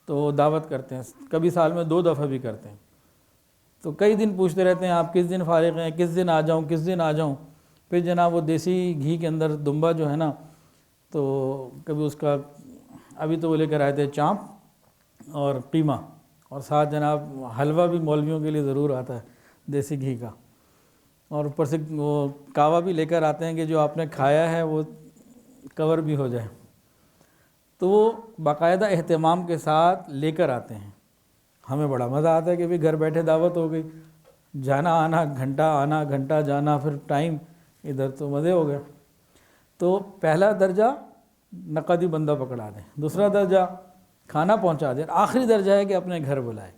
تو دعوت کرتے ہیں، کبھی سال میں 2 دفعہ بھی کرتے ہیں۔ تو کئی دن پوچھتے رہتے ہیں آپ کس دن فارغ ہیں، کس دن آ جاؤں، کس دن آ جاؤں۔ پھر جناب وہ دیسی گھی کے اندر دمبا جو ہے نا، تو کبھی اس کا ابھی تو وہ لے کر آئے تھے چانپ اور قیمہ، اور ساتھ جناب حلوہ بھی مولویوں کے لیے ضرور آتا ہے دیسی گھی کا، اور اوپر سے وہ کاوا بھی لے کر آتے ہیں کہ جو آپ نے کھایا ہے وہ کور بھی ہو جائے۔ تو وہ باقاعدہ اہتمام کے ساتھ لے کر آتے ہیں. ہمیں بڑا مزہ آتا ہے کہ بھی گھر بیٹھے دعوت ہو گئی, جانا آنا گھنٹہ جانا, پھر ٹائم ادھر, تو مزے ہو گئے. تو پہلا درجہ نقدی بندہ پکڑا دیں, دوسرا درجہ کھانا پہنچا دیں, آخری درجہ ہے کہ اپنے گھر بلائے.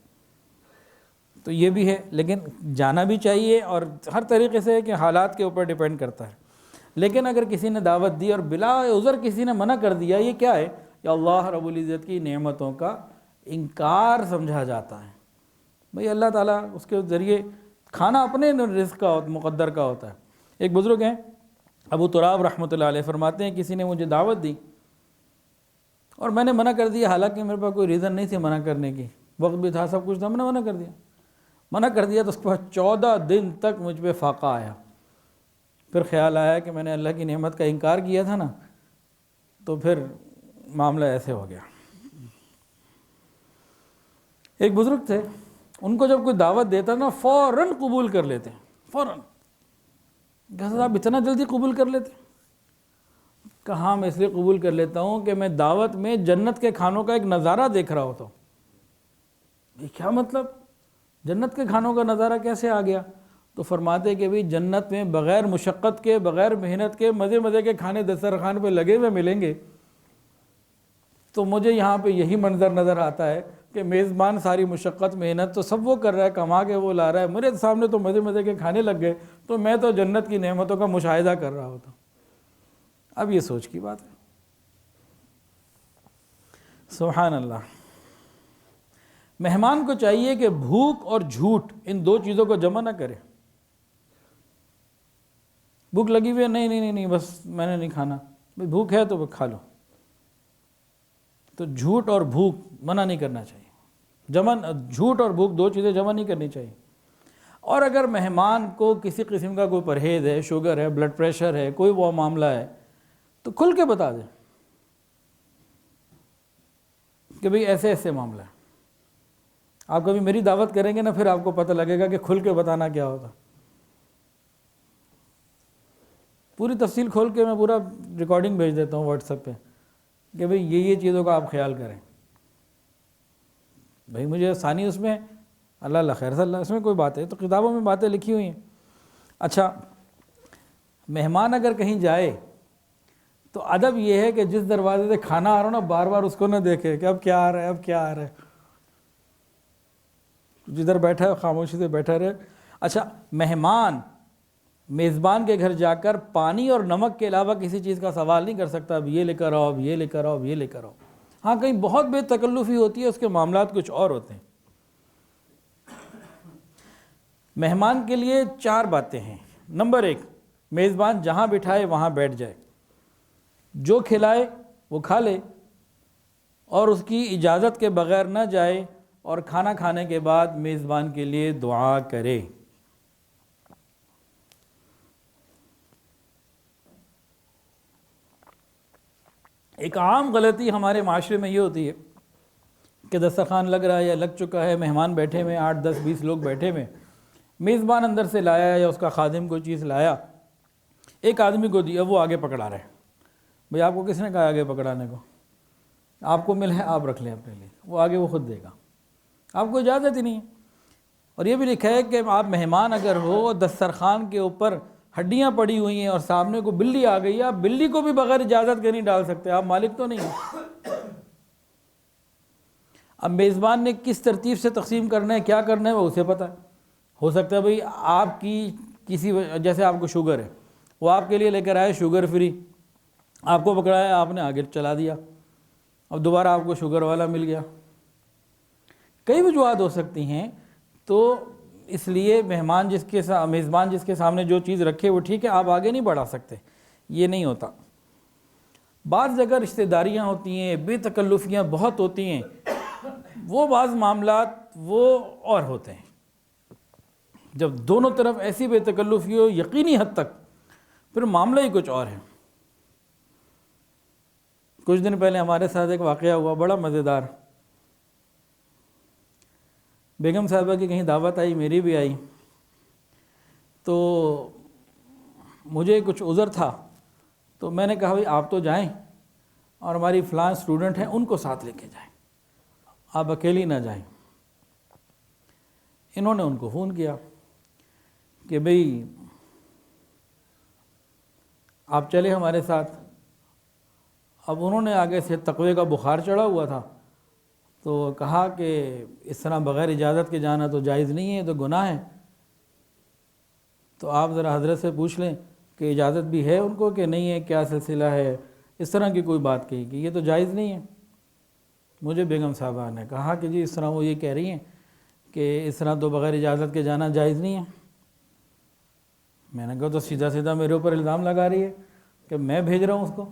تو یہ بھی ہے, لیکن جانا بھی چاہیے, اور ہر طریقے سے ہے کہ حالات کے اوپر ڈیپینڈ کرتا ہے. لیکن اگر کسی نے دعوت دی اور بلا عذر کسی نے منع کر دیا, یہ کیا ہے؟ یہ اللہ رب العزت کی نعمتوں کا انکار سمجھا جاتا ہے. بھئی اللہ تعالیٰ اس کے ذریعے کھانا اپنے رزق کا مقدر کا ہوتا ہے. ایک بزرگ ہیں ابو تراب رحمۃ اللہ علیہ, فرماتے ہیں کسی نے مجھے دعوت دی اور میں نے منع کر دیا, حالانکہ میرے پاس کوئی ریزن نہیں تھی منع کرنے کی, وقت بھی تھا, سب کچھ تھا, میں نے منع کر دیا تو اس کے بعد 14 دن تک مجھ پہ فاقہ آیا. پھر خیال آیا کہ میں نے اللہ کی نعمت کا انکار کیا تھا نا, تو پھر معاملہ ایسے ہو گیا. ایک بزرگ تھے, ان کو جب کوئی دعوت دیتا نا فوراً قبول کر لیتے, فوراً. کہا آپ اتنا جلدی قبول کر لیتے؟ کہاں میں اس لیے قبول کر لیتا ہوں کہ میں دعوت میں جنت کے کھانوں کا ایک نظارہ دیکھ رہا ہوتا ہوں. یہ کیا مطلب؟ جنت کے کھانوں کا نظارہ کیسے آ گیا؟ تو فرماتے کہ بھی جنت میں بغیر مشقت کے, بغیر محنت کے مزے کے کھانے دسترخوان پہ لگے ہوئے ملیں گے. تو مجھے یہاں پہ یہی منظر نظر آتا ہے کہ میزبان ساری مشقت محنت تو سب وہ کر رہا ہے, کما کے وہ لا رہا ہے, میرے سامنے تو مزے کے کھانے لگ گئے, تو میں تو جنت کی نعمتوں کا مشاہدہ کر رہا ہوتا ہوں. اب یہ سوچ کی بات ہے. سبحان اللہ. مہمان کو چاہیے کہ بھوک اور جھوٹ ان دو چیزوں کو جمع نہ کرے. بھوک لگی ہوئی ہے, نہیں بس میں نے نہیں کھانا, بھوک ہے تو کھا لو. تو جھوٹ اور بھوک منع نہیں کرنا چاہیے, جھوٹ اور بھوک دو چیزیں جمع نہیں کرنی چاہیے. اور اگر مہمان کو کسی قسم کا کوئی پرہیز ہے, شوگر ہے, بلڈ پریشر ہے, کوئی وہ معاملہ ہے, تو کھل کے بتا دیں کہ بھئی ایسے ایسے معاملہ ہے. آپ کبھی میری دعوت کریں گے نا, پھر آپ کو پتہ لگے گا کہ کھل کے بتانا کیا ہوتا. پوری تفصیل کھول کے میں پورا ریکارڈنگ بھیج دیتا ہوں واٹس ایپ پہ کہ بھئی یہ چیزوں کا آپ خیال کریں. بھئی مجھے آسانی اس میں اللہ خیر صلی اللہ, اس میں کوئی بات ہے, تو کتابوں میں باتیں لکھی ہوئی ہیں. اچھا, مہمان اگر کہیں جائے تو ادب یہ ہے کہ جس دروازے سے کھانا آ رہا ہو نا, بار بار اس کو نہ دیکھے کہ اب کیا آ رہا ہے, اب کیا آ رہا ہے. جدھر بیٹھا ہے خاموشی سے بیٹھا رہے. اچھا, مہمان میزبان کے گھر جا کر پانی اور نمک کے علاوہ کسی چیز کا سوال نہیں کر سکتا, اب یہ لے کر آؤ, اب یہ لے کر آؤ, اب یہ لے کر آؤ. ہاں کہیں بہت بے تکلفی ہوتی ہے, اس کے معاملات کچھ اور ہوتے ہیں. مہمان کے لیے 4 باتیں ہیں. نمبر 1, میزبان جہاں بٹھائے وہاں بیٹھ جائے, جو کھلائے وہ کھا لے, اور اس کی اجازت کے بغیر نہ جائے, اور کھانا کھانے کے بعد میزبان کے لیے دعا کرے. ایک عام غلطی ہمارے معاشرے میں یہ ہوتی ہے کہ دسترخوان لگ رہا ہے یا لگ چکا ہے, مہمان بیٹھے ہوئے 8, 10, 20 لوگ بیٹھے ہوئے, میزبان اندر سے لایا یا اس کا خادم کوئی چیز لایا, ایک آدمی کو دیا, وہ آگے پکڑا رہے. بھئی آپ کو کس نے کہا آگے پکڑانے کو؟ آپ کو مل ہے, آپ رکھ لیں اپنے لیے, وہ آگے وہ خود دے گا, آپ کو اجازت ہی نہیں ہے. اور یہ بھی لکھا ہے کہ آپ مہمان اگر ہو, دسترخوان کے اوپر ہڈیاں پڑی ہوئی ہیں اور سامنے کو بلی آ گئی ہے, آپ بلی کو بھی بغیر اجازت کے نہیں ڈال سکتے, آپ مالک تو نہیں ہیں. اب میزبان نے کس ترتیب سے تقسیم کرنا ہے, کیا کرنا ہے, وہ اسے پتہ ہے. ہو سکتا ہے بھئی آپ کی کسی جیسے آپ کو شوگر ہے, وہ آپ کے لیے لے کر آئے شوگر فری, آپ کو پکڑایا, آپ نے آگے چلا دیا, اب دوبارہ آپ کو شوگر والا مل گیا. کئی وجوہات ہو سکتی ہیں. تو اس لیے میزبان جس کے سامنے جو چیز رکھے وہ ٹھیک ہے, آپ آگے نہیں بڑھا سکتے, یہ نہیں ہوتا. بعض جگہ رشتہ داریاں ہوتی ہیں, بے تکلفیاں بہت ہوتی ہیں, وہ بعض معاملات وہ اور ہوتے ہیں. جب دونوں طرف ایسی بے تکلفی ہو یقینی حد تک, پھر معاملہ ہی کچھ اور ہے. کچھ دن پہلے ہمارے ساتھ ایک واقعہ ہوا بڑا مزیدار. بیگم صاحبہ کی کہیں دعوت آئی, میری بھی آئی, تو مجھے کچھ عذر تھا, تو میں نے کہا بھئی آپ تو جائیں, اور ہماری فلاں اسٹوڈنٹ ہیں ان کو ساتھ لے کے جائیں، آپ اکیلی نہ جائیں۔ انہوں نے ان کو فون کیا کہ بھئی آپ چلے ہمارے ساتھ۔ اب انہوں نے آگے سے تقوی کا بخار چڑھا ہوا تھا، تو کہا کہ اس طرح بغیر اجازت کے جانا تو جائز نہیں ہے، تو گناہ ہے۔ تو آپ ذرا حضرت سے پوچھ لیں کہ اجازت بھی ہے ان کو کہ نہیں ہے، کیا سلسلہ ہے، اس طرح کی کوئی بات کہی کہ یہ تو جائز نہیں ہے۔ مجھے بیگم صاحبہ نے کہا کہ جی اس طرح وہ یہ کہہ رہی ہیں کہ اس طرح تو بغیر اجازت کے جانا جائز نہیں ہے۔ میں نے کہا تو سیدھا سیدھا میرے اوپر الزام لگا رہی ہے کہ میں بھیج رہا ہوں اس کو۔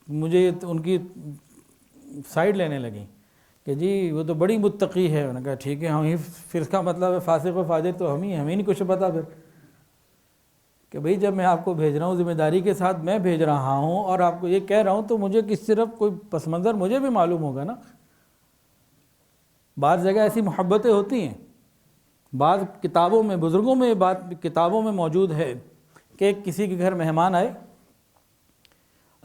مجھے ان کی سائڈ لینے لگیں کہ جی وہ تو بڑی متقی ہے۔ میں نے کہا ٹھیک ہے، ہم ہی پھر اس کا مطلب ہے فاسق و فاجر تو ہمیں نہیں کچھ پتا پھر، کہ بھئی جب میں آپ کو بھیج رہا ہوں ذمہ داری کے ساتھ میں بھیج رہا ہوں اور آپ کو یہ کہہ رہا ہوں تو مجھے کس طرف کوئی پس منظر مجھے بھی معلوم ہوگا نا۔ بعض جگہ ایسی محبتیں ہوتی ہیں، بعض کتابوں میں بزرگوں میں بات کتابوں میں موجود ہے کہ کسی کے گھر مہمان آئے،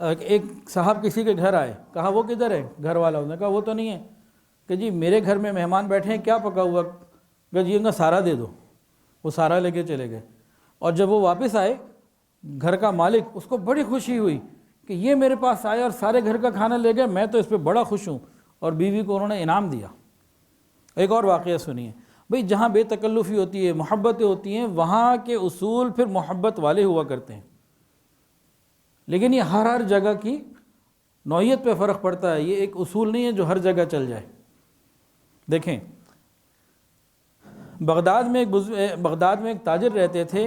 ایک صاحب کسی کے گھر آئے، کہا وہ کدھر ہے گھر والا، انہوں نے کہا وہ تو نہیں ہے، کہ جی میرے گھر میں مہمان بیٹھے ہیں، کیا پکا ہوا، کہ جی ان کا سارا دے دو۔ وہ سارا لے کے چلے گئے، اور جب وہ واپس آئے گھر کا مالک، اس کو بڑی خوشی ہوئی کہ یہ میرے پاس آئے اور سارے گھر کا کھانا لے گئے، میں تو اس پہ بڑا خوش ہوں، اور بیوی کو انہوں نے انعام دیا۔ ایک اور واقعہ سنیے، بھئی جہاں بے تکلفی ہوتی ہے، محبتیں ہوتی ہیں، وہاں کے اصول پھر محبت والے ہوا کرتے ہیں، لیکن یہ ہر جگہ کی نوعیت پہ فرق پڑتا ہے، یہ ایک اصول نہیں ہے جو ہر جگہ چل جائے۔ دیکھیں بغداد میں ایک تاجر رہتے تھے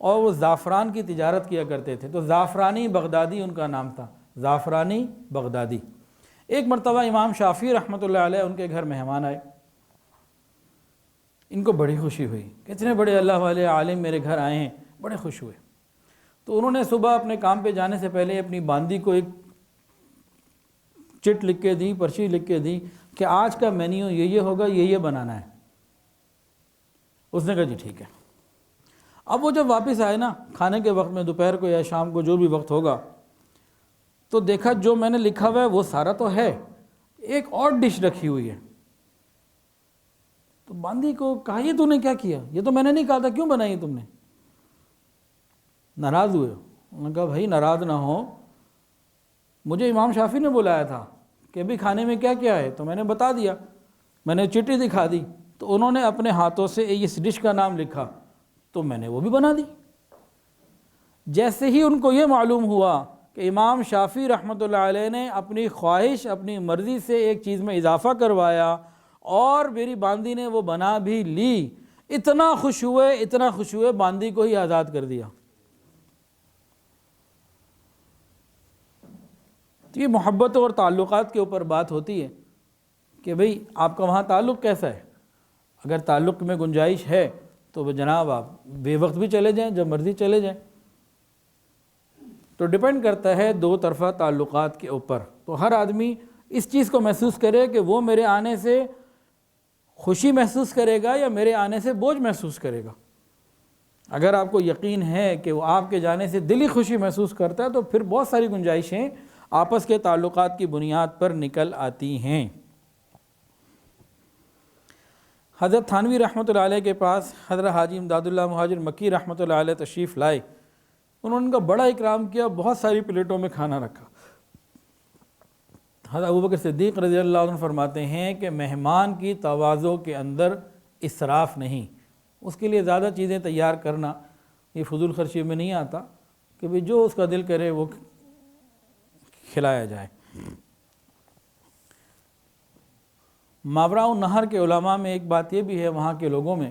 اور وہ زعفران کی تجارت کیا کرتے تھے، تو زعفرانی بغدادی ان کا نام تھا، زعفرانی بغدادی۔ ایک مرتبہ امام شافعی رحمۃ اللہ علیہ ان کے گھر مہمان آئے، ان کو بڑی خوشی ہوئی کہ اتنے بڑے اللہ والے عالم میرے گھر آئے ہیں، بڑے خوش ہوئے۔ تو انہوں نے صبح اپنے کام پہ جانے سے پہلے اپنی باندی کو ایک چٹ لکھ کے دی، پرچی لکھ کے دی کہ آج کا مینیو یہ ہوگا، یہ بنانا ہے۔ اس نے کہا جی ٹھیک ہے۔ اب وہ جب واپس آئے نا کھانے کے وقت میں، دوپہر کو یا شام کو جو بھی وقت ہوگا، تو دیکھا جو میں نے لکھا ہوا ہے وہ سارا تو ہے، ایک اور ڈش رکھی ہوئی ہے۔ تو باندی کو کہا یہ تو نے کیا کیا، یہ تو میں نے نہیں کہا تھا، کیوں بنائی تم نے؟ ناراض ہوئے۔ انہوں نے کہا بھائی ناراض نہ ہو، مجھے امام شافعی نے بلایا تھا کہ بھی کھانے میں کیا کیا ہے، تو میں نے بتا دیا، میں نے چٹھی دکھا دی، تو انہوں نے اپنے ہاتھوں سے اس ڈش کا نام لکھا، تو میں نے وہ بھی بنا دی۔ جیسے ہی ان کو یہ معلوم ہوا کہ امام شافعی رحمۃ اللہ علیہ نے اپنی خواہش اپنی مرضی سے ایک چیز میں اضافہ کروایا اور میری باندی نے وہ بنا بھی لی، اتنا خوش ہوئے باندی کو ہی آزاد کر دیا۔ تو یہ محبتوں اور تعلقات کے اوپر بات ہوتی ہے کہ بھئی آپ کا وہاں تعلق کیسا ہے۔ اگر تعلق میں گنجائش ہے تو جناب آپ بے وقت بھی چلے جائیں، جب مرضی چلے جائیں۔ تو ڈیپینڈ کرتا ہے دو طرفہ تعلقات کے اوپر۔ تو ہر آدمی اس چیز کو محسوس کرے کہ وہ میرے آنے سے خوشی محسوس کرے گا یا میرے آنے سے بوجھ محسوس کرے گا۔ اگر آپ کو یقین ہے کہ وہ آپ کے جانے سے دلی خوشی محسوس کرتا ہے تو پھر بہت ساری گنجائشیں آپس کے تعلقات کی بنیاد پر نکل آتی ہیں۔ حضرت تھانوی رحمۃ اللہ علیہ کے پاس حضرت حاجی امداد اللہ مہاجر مکی رحمۃ اللہ علیہ تشریف لائے، انہوں نے ان کا بڑا اکرام کیا، بہت ساری پلیٹوں میں کھانا رکھا۔ حضرت ابوبکر صدیق رضی اللہ عنہ فرماتے ہیں کہ مہمان کی تواضع کے اندر اسراف نہیں، اس کے لیے زیادہ چیزیں تیار کرنا یہ فضول خرچی میں نہیں آتا کہ بھی جو اس کا دل کرے وہ کھلایا جائے۔ ماوراء النہر کے علماء میں ایک بات یہ بھی ہے وہاں کے لوگوں میں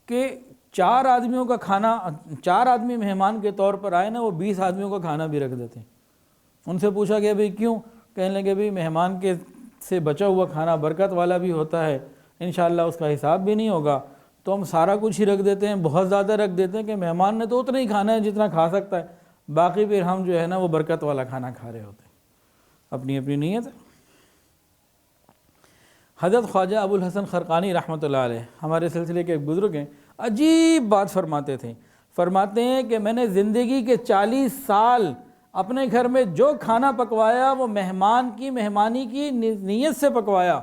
کہ 4 آدمیوں کا کھانا، 4 آدمی مہمان کے طور پر آئے نا، وہ 20 آدمیوں کا کھانا بھی رکھ دیتے ہیں۔ ان سے پوچھا گیا بھئی کیوں؟ کہنے لگے بھئی مہمان کے سے بچا ہوا کھانا برکت والا بھی ہوتا ہے، انشاءاللہ اس کا حساب بھی نہیں ہوگا، تو ہم سارا کچھ ہی رکھ دیتے ہیں، بہت زیادہ رکھ دیتے ہیں کہ مہمان نے تو اتنا ہی کھانا ہے جتنا کھا سکتا ہے، باقی پھر ہم جو ہے نا وہ برکت والا کھانا کھا رہے ہوتے ہیں۔ اپنی اپنی نیت ہے۔ حضرت خواجہ ابو الحسن خرقانی رحمۃ اللہ علیہ ہمارے سلسلے کے ایک بزرگ ہیں، عجیب بات فرماتے تھے۔ فرماتے ہیں کہ میں نے زندگی کے 40 سال اپنے گھر میں جو کھانا پکوایا وہ مہمان کی مہمانی کی نیت سے پکوایا.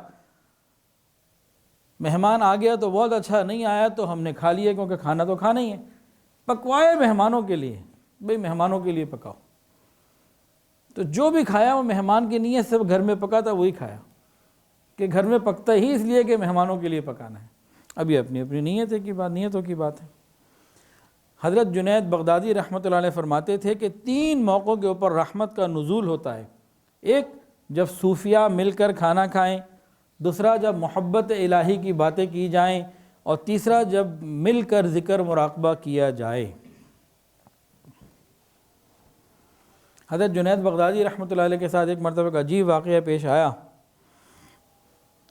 مہمان آ گیا تو بہت اچھا، نہیں آیا تو ہم نے کھا لیا کیونکہ کھانا تو کھانا ہی ہے. پکوائے مہمانوں کے لیے، بھئی مہمانوں کے لیے پکاؤ. تو جو بھی کھایا وہ مہمان کی نیت سے گھر میں پکا تھا وہی کھایا، کہ گھر میں پکتا ہی اس لیے کہ مہمانوں کے لیے پکانا ہے. اب یہ اپنی اپنی نیتوں کی بات ہے. حضرت جنید بغدادی رحمۃ اللہ علیہ فرماتے تھے کہ 3 موقعوں کے اوپر رحمت کا نزول ہوتا ہے. ایک، جب صوفیاء مل کر کھانا کھائیں. دوسرا، جب محبت الہی کی باتیں کی جائیں. اور تیسرا، جب مل کر ذکر مراقبہ کیا جائے. حضرت جنید بغدادی رحمۃ اللہ علیہ کے ساتھ ایک مرتبہ ایک عجیب واقعہ پیش آیا.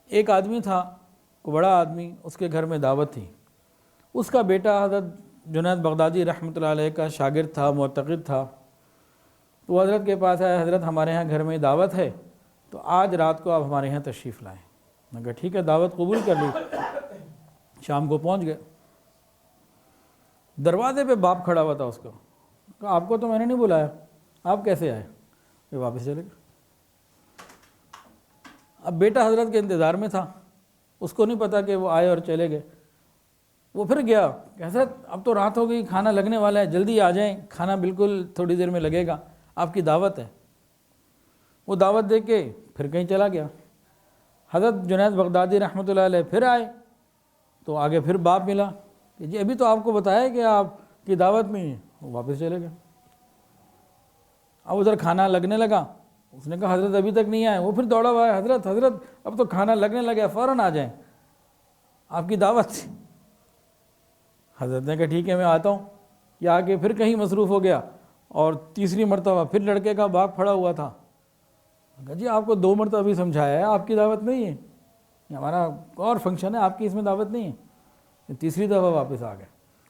ایک آدمی تھا، کوئی بڑا آدمی، اس کے گھر میں دعوت تھی. اس کا بیٹا حضرت جنید بغدادی رحمۃ اللہ علیہ کا شاگرد تھا، معتقد تھا. تو حضرت کے پاس آیا، حضرت ہمارے ہاں گھر میں دعوت ہے تو آج رات کو آپ ہمارے ہاں تشریف لائیں. میں کہا ٹھیک ہے، دعوت قبول کر لی. شام کو پہنچ گئے. دروازے پہ باپ کھڑا ہوا تھا. اس کو کہا آپ کو تو میں نے نہیں بلایا، آپ کیسے آئے؟ وہ واپس چلے گئے. اب بیٹا حضرت کے انتظار میں تھا، اس کو نہیں پتا کہ وہ آئے اور چلے گئے. وہ پھر گیا کہ حضرت اب تو رات ہو گئی، کھانا لگنے والا ہے، جلدی آ جائیں، کھانا بالکل تھوڑی دیر میں لگے گا، آپ کی دعوت ہے. وہ دعوت دے کے پھر کہیں چلا گیا. حضرت جنید بغدادی رحمۃ اللہ علیہ پھر آئے تو آگے پھر باپ ملا کہ جی ابھی تو آپ کو بتایا کہ آپ کی دعوت میں ہیں. وہ واپس چلے گئے. اب ادھر کھانا لگنے لگا. اس نے کہا حضرت ابھی تک نہیں آئے. وہ پھر دوڑا ہوا ہے، حضرت اب تو کھانا لگنے لگا، فوراً آ جائیں، آپ کی دعوت تھی. حضرت نے کہا ٹھیک ہے میں آتا ہوں. یہ آ کے پھر کہیں مصروف ہو گیا اور تیسری مرتبہ پھر لڑکے کا باپ کھڑا ہوا تھا. کہا جی آپ کو 2 مرتبہ بھی سمجھایا ہے، آپ کی دعوت نہیں ہے، ہمارا اور فنکشن ہے، آپ کی اس میں دعوت نہیں ہے. تیسری دفعہ واپس آ گئے.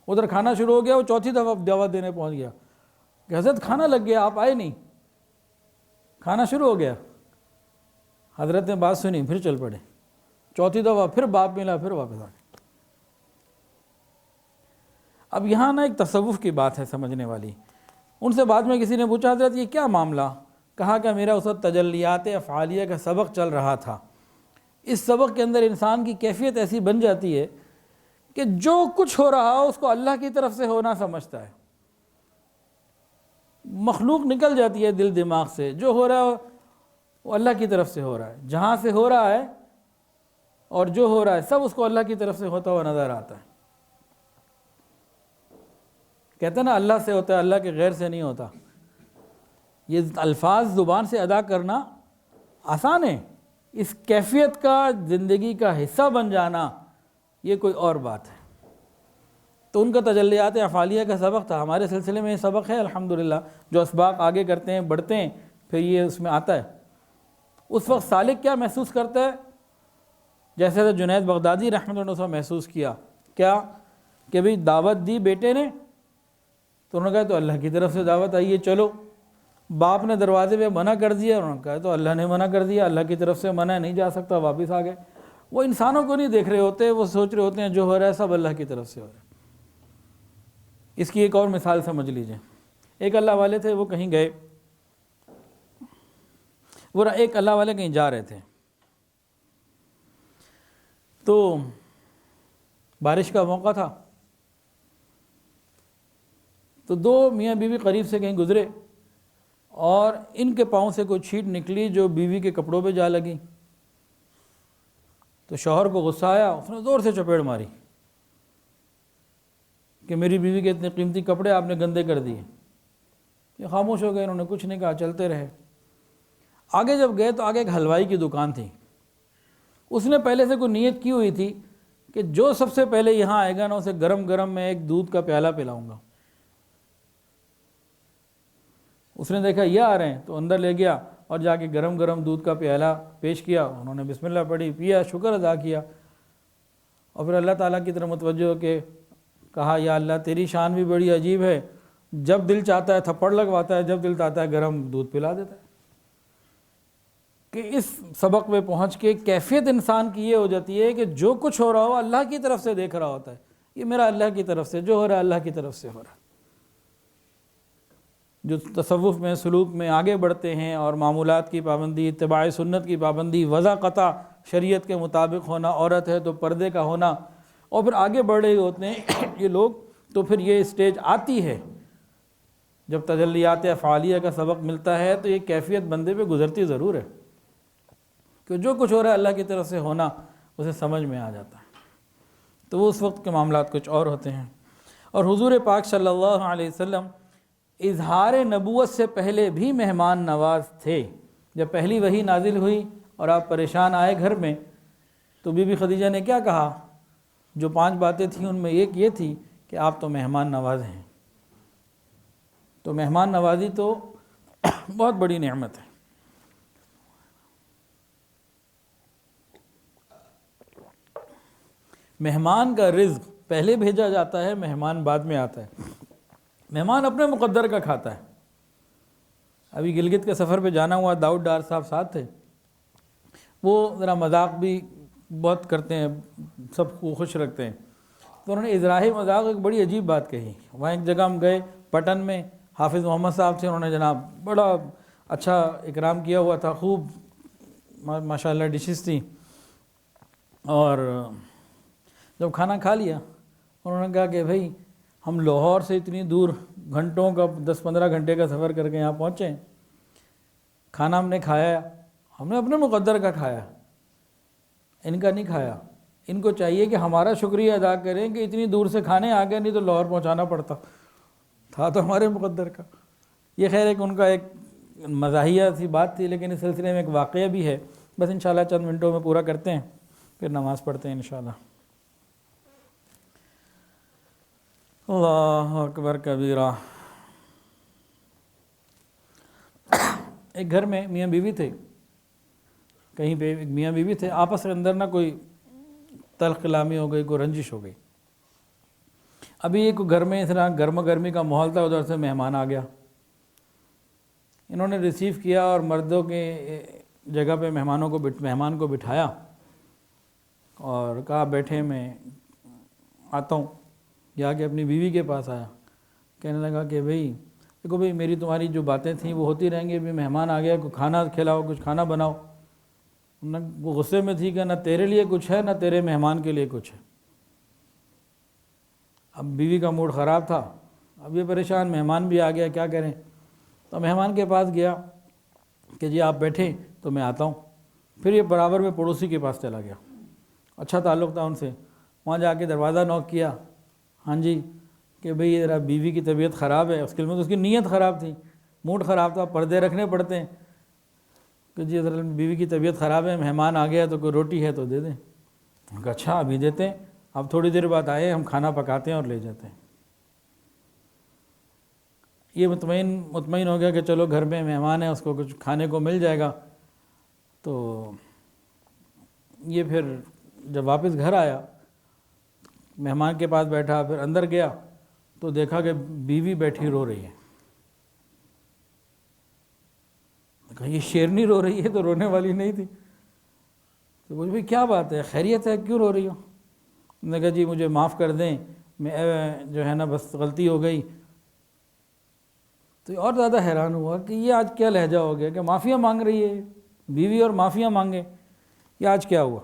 ادھر کھانا شروع ہو گیا. وہ چوتھی دفعہ دعوت دینے پہنچ گیا کہ حضرت کھانا لگ گیا، آپ آئے نہیں. کھانا شروع ہو گیا. حضرت نے بات سنی، پھر چل پڑے. چوتھی دفعہ پھر باپ ملا، پھر واپس آ گئے. اب یہاں نا ایک تصوف کی بات ہے سمجھنے والی. ان سے بعد میں کسی نے پوچھا حضرت یہ کیا معاملہ؟ کہا کہ میرا اس وقت تجلیات افعالیہ کا سبق چل رہا تھا. اس سبق کے اندر انسان کی کیفیت ایسی بن جاتی ہے کہ جو کچھ ہو رہا ہو اس کو اللہ کی طرف سے ہونا سمجھتا ہے. مخلوق نکل جاتی ہے دل دماغ سے، جو ہو رہا ہے وہ اللہ کی طرف سے ہو رہا ہے. جہاں سے ہو رہا ہے اور جو ہو رہا ہے سب اس کو اللہ کی طرف سے ہوتا ہوا نظر آتا ہے. کہتے ہیں نا اللہ سے ہوتا ہے، اللہ کے غیر سے نہیں ہوتا. یہ الفاظ زبان سے ادا کرنا آسان ہے، اس کیفیت کا زندگی کا حصہ بن جانا یہ کوئی اور بات ہے. تو ان کا تجلیات افعالیہ کا سبق تھا. ہمارے سلسلے میں یہ سبق ہے الحمدللہ. جو اسباق آگے کرتے ہیں بڑھتے ہیں پھر یہ اس میں آتا ہے. اس وقت سالک کیا محسوس کرتا ہے؟ جیسے جنید بغدادی رحمۃ اللہ علیہ محسوس کیا کیا کہ بھئی دعوت دی بیٹے نے تو انہوں نے کہا تو اللہ کی طرف سے دعوت آئی ہے چلو. باپ نے دروازے پہ منع کر دیا، انہوں نے کہا تو اللہ نے منع کر دیا، اللہ کی طرف سے منع نہیں جا سکتا، واپس آ گئے. وہ انسانوں کو نہیں دیکھ رہے ہوتے، وہ سوچ رہے ہوتے ہیں جو ہو رہا ہے سب اللہ کی طرف سے ہو رہا ہے. اس کی ایک اور مثال سمجھ لیجئے. ایک اللہ والے تھے، وہ کہیں گئے، وہ ایک اللہ والے کہیں جا رہے تھے تو بارش کا موقع تھا. تو 2 میاں بیوی قریب سے کہیں گزرے اور ان کے پاؤں سے کوئی چھینٹ نکلی جو بیوی کے کپڑوں پہ جا لگی. تو شوہر کو غصہ آیا، اس نے زور سے چپیڑ ماری کہ میری بیوی کے اتنے قیمتی کپڑے آپ نے گندے کر دیے. یہ خاموش ہو گئے، انہوں نے کچھ نہیں کہا، چلتے رہے. آگے جب گئے تو آگے ایک حلوائی کی دکان تھی. اس نے پہلے سے کوئی نیت کی ہوئی تھی کہ جو سب سے پہلے یہاں آئے گا نا اسے گرم گرم میں ایک دودھ کا پیالہ پلاؤں گا. اس نے دیکھا یہ آ رہے ہیں تو اندر لے گیا اور جا کے گرم گرم دودھ کا پیالہ پیش کیا. انہوں نے بسم اللہ پڑھی، پیا، شکر ادا کیا اور پھر اللہ تعالیٰ کی طرف متوجہ ہو کے کہا یا اللہ تیری شان بھی بڑی عجیب ہے، جب دل چاہتا ہے تھپڑ لگواتا ہے، جب دل چاہتا ہے گرم دودھ پلا دیتا ہے. کہ اس سبق میں پہنچ کے کیفیت انسان کی یہ ہو جاتی ہے کہ جو کچھ ہو رہا ہو اللہ کی طرف سے دیکھ رہا ہوتا ہے. یہ میرا اللہ کی طرف سے، جو ہو رہا ہے اللہ کی طرف سے ہو رہا ہے. جو تصوف میں سلوک میں آگے بڑھتے ہیں اور معمولات کی پابندی، اتباع سنت کی پابندی، وضع قطع شریعت کے مطابق ہونا، عورت ہے تو پردے کا ہونا، اور پھر آگے بڑھ رہے ہوتے ہیں یہ لوگ، تو پھر یہ اسٹیج آتی ہے جب تجلیات افعالیہ کا سبق ملتا ہے تو یہ کیفیت بندے پہ گزرتی ضرور ہے کہ جو کچھ ہو رہا ہے اللہ کی طرف سے ہونا اسے سمجھ میں آ جاتا ہے، تو وہ اس وقت کے معاملات کچھ اور ہوتے ہیں۔ اور حضور پاک صلی اللہ علیہ وسلم اظہار نبوت سے پہلے بھی مہمان نواز تھے۔ جب پہلی وحی نازل ہوئی اور آپ پریشان آئے گھر میں تو بی بی خدیجہ نے کیا کہا؟ جو 5 باتیں تھیں ان میں ایک یہ تھی کہ آپ تو مہمان نواز ہیں۔ تو مہمان نوازی تو بہت بڑی نعمت ہے۔ مہمان کا رزق پہلے بھیجا جاتا ہے، مہمان بعد میں آتا ہے۔ مہمان اپنے مقدر کا کھاتا ہے۔ ابھی گلگت کے سفر پہ جانا ہوا، داؤد ڈار صاحب ساتھ تھے، وہ ذرا مذاق بھی بہت کرتے ہیں، سب کو خوش رکھتے ہیں، تو انہوں نے اجراء مذاق ایک بڑی عجیب بات کہی۔ وہاں ایک جگہ ہم گئے پٹن میں، حافظ محمد صاحب سے، انہوں نے جناب بڑا اچھا اکرام کیا ہوا تھا، خوب ماشاءاللہ ڈشز تھیں، اور جب کھانا کھا لیا انہوں نے کہا کہ بھئی ہم لاہور سے اتنی دور گھنٹوں کا 10-15 گھنٹے کا سفر کر کے یہاں پہنچے ہیں، کھانا ہم نے کھایا، ہم نے اپنے مقدر کا کھایا، ان کا نہیں کھایا۔ ان کو چاہیے کہ ہمارا شکریہ ادا کریں کہ اتنی دور سے کھانے آ گئے، نہیں تو لاہور پہنچانا پڑتا تھا تو ہمارے مقدر کا۔ یہ خیر ایک ان کا ایک مزاحیہ سی بات تھی، لیکن اس سلسلے میں ایک واقعہ بھی ہے، بس انشاءاللہ چند منٹوں میں پورا کرتے ہیں پھر نماز پڑھتے ہیں انشاءاللہ۔ اللہ اکبر کبیرہ۔ ایک گھر میں میاں بیوی تھے، کہیں پہ ایک میاں بیوی تھے، آپس کے اندر نہ کوئی تلخ کلامی ہو گئی، کوئی رنجش ہو گئی۔ ابھی ایک گھر میں اس طرح گرمی کا ماحول تھا، ادھر سے مہمان آ گیا، انہوں نے ریسیو کیا اور مردوں کے جگہ پہ مہمان کو بٹھایا اور کہا بیٹھے میں آتا ہوں، یا کہ اپنی بیوی کے پاس آیا، کہنے لگا کہ بھئی دیکھو بھئی میری تمہاری جو باتیں تھیں وہ ہوتی رہیں گی، ابھی مہمان آ گیا، کوئی کھانا کھلاؤ، کچھ کھانا بناؤ۔ وہ غصے میں تھی کہ نہ تیرے لیے کچھ ہے نہ تیرے مہمان کے لیے کچھ ہے۔ اب بیوی کا موڈ خراب تھا، اب یہ پریشان، مہمان بھی آ گیا، کیا کریں؟ تو مہمان کے پاس گیا کہ جی آپ بیٹھیں تو میں آتا ہوں۔ پھر یہ برابر میں پڑوسی کے پاس چلا گیا، اچھا تعلق تھا ان سے، وہاں جا کے دروازہ نوک کیا، ہاں جی کہ بھئی ذرا بیوی کی طبیعت خراب ہے، اس کے میں تو اس کی نیت خراب تھی، موڈ خراب تھا، پردے رکھنے پڑتے ہیں کہ جی ذرا بیوی کی طبیعت خراب ہے، مہمان آ گیا تو کوئی روٹی ہے تو دے دیں۔ کہا اچھا ابھی دیتے ہیں، اب تھوڑی دیر بعد آئے، ہم کھانا پکاتے ہیں اور لے جاتے ہیں۔ یہ مطمئن ہو گیا کہ چلو گھر میں مہمان ہے، اس کو کچھ کھانے کو مل جائے گا۔ تو یہ پھر جب واپس گھر آیا، مہمان کے پاس بیٹھا، پھر اندر گیا تو دیکھا کہ بیوی بیٹھی رو رہی ہے۔ کہا یہ شیرنی رو رہی ہے تو رونے والی نہیں تھی۔ تو بولی بھئی کیا بات ہے، خیریت ہے، کیوں رو رہی ہو؟ نے کہا جی مجھے معاف کر دیں، میں جو ہے نا بس غلطی ہو گئی۔ تو اور زیادہ حیران ہوا کہ یہ آج کیا لہجہ ہو گیا کہ معافیاں مانگ رہی ہے بیوی اور معافیاں مانگے، یہ آج کیا ہوا؟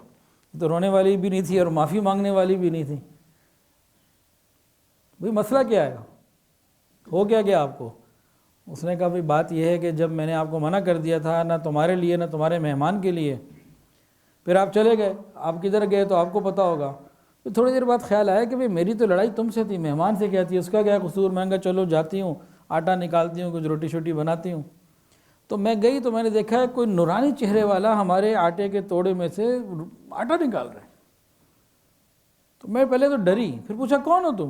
تو رونے والی بھی نہیں تھی اور معافی مانگنے والی بھی نہیں تھی۔ بھئی مسئلہ کیا ہے، ہو کیا گیا آپ کو؟ اس نے کہا بھئی بات یہ ہے کہ جب میں نے آپ کو منع کر دیا تھا نہ تمہارے لیے نہ تمہارے مہمان کے لیے، پھر آپ چلے گئے، آپ کدھر گئے تو آپ کو پتہ ہوگا۔ پھر تھوڑی دیر بعد خیال آیا کہ بھئی میری تو لڑائی تم سے تھی، مہمان سے کیا تھی، اس کا کیا قصور؟ میں کہا چلو جاتی ہوں، آٹا نکالتی ہوں، کچھ روٹی شوٹی بناتی ہوں۔ تو میں گئی تو میں نے دیکھا ہے کوئی نورانی چہرے والا ہمارے آٹے کے توڑے میں سے آٹا نکال رہا ہے۔ تو میں پہلے تو ڈری، پھر پوچھا کون ہو تم؟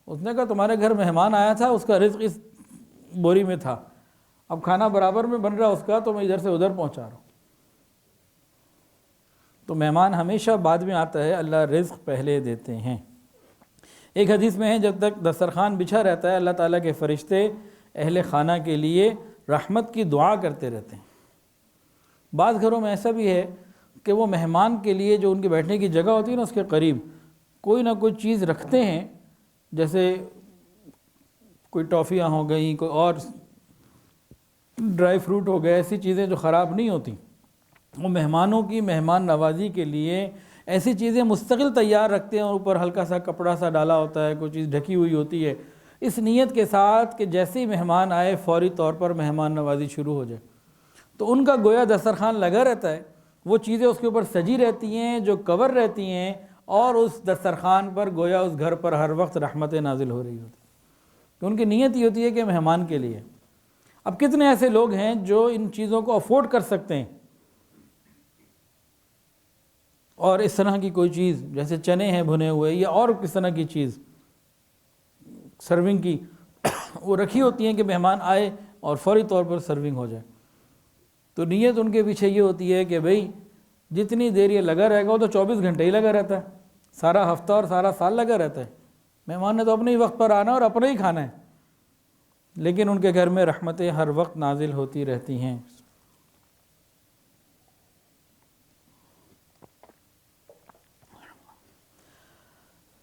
اس نے کہا تمہارے گھر مہمان آیا تھا، اس کا رزق اس بوری میں تھا، اب کھانا برابر میں بن رہا اس کا، تو میں ادھر سے ادھر پہنچا رہا ہوں۔ تو مہمان ہمیشہ بعد میں آتا ہے، اللہ رزق پہلے دیتے ہیں۔ ایک حدیث میں ہے جب تک دسترخوان بچھا رہتا ہے اللہ تعالیٰ کے فرشتے اہل خانہ کے لیے رحمت کی دعا کرتے رہتے ہیں۔ بعض گھروں میں ایسا بھی ہے کہ وہ مہمان کے لیے جو ان کے بیٹھنے کی جگہ ہوتی ہے نا اس کے قریب کوئی نہ کوئی چیز رکھتے ہیں، جیسے کوئی ٹافیاں ہو گئیں، کوئی اور ڈرائی فروٹ ہو گئے، ایسی چیزیں جو خراب نہیں ہوتی، وہ مہمانوں کی مہمان نوازی کے لیے ایسی چیزیں مستقل تیار رکھتے ہیں، اور اوپر ہلکا سا کپڑا سا ڈالا ہوتا ہے، کوئی چیز ڈھکی ہوئی ہوتی ہے، اس نیت کے ساتھ کہ جیسے ہی مہمان آئے فوری طور پر مہمان نوازی شروع ہو جائے۔ تو ان کا گویا دسترخوان لگا رہتا ہے، وہ چیزیں اس کے اوپر سجی رہتی ہیں جو کور رہتی ہیں، اور اس دسترخوان پر گویا اس گھر پر ہر وقت رحمت نازل ہو رہی ہوتی ہے، کہ ان کی نیت یہ ہوتی ہے کہ مہمان کے لیے۔ اب کتنے ایسے لوگ ہیں جو ان چیزوں کو افورڈ کر سکتے ہیں، اور اس طرح کی کوئی چیز جیسے چنے ہیں بھنے ہوئے یا اور کس طرح کی چیز سرونگ کی وہ رکھی ہوتی ہیں کہ مہمان آئے اور فوری طور پر سرونگ ہو جائے۔ تو نیت ان کے پیچھے یہ ہوتی ہے کہ بھئی جتنی دیر یہ لگا رہے گا، وہ تو 24 گھنٹے ہی لگا رہتا ہے، سارا ہفتہ اور سارا سال لگا رہتا ہے، مہمان نے تو اپنے ہی وقت پر آنا اور اپنا ہی کھانا ہے، لیکن ان کے گھر میں رحمتیں ہر وقت نازل ہوتی رہتی ہیں۔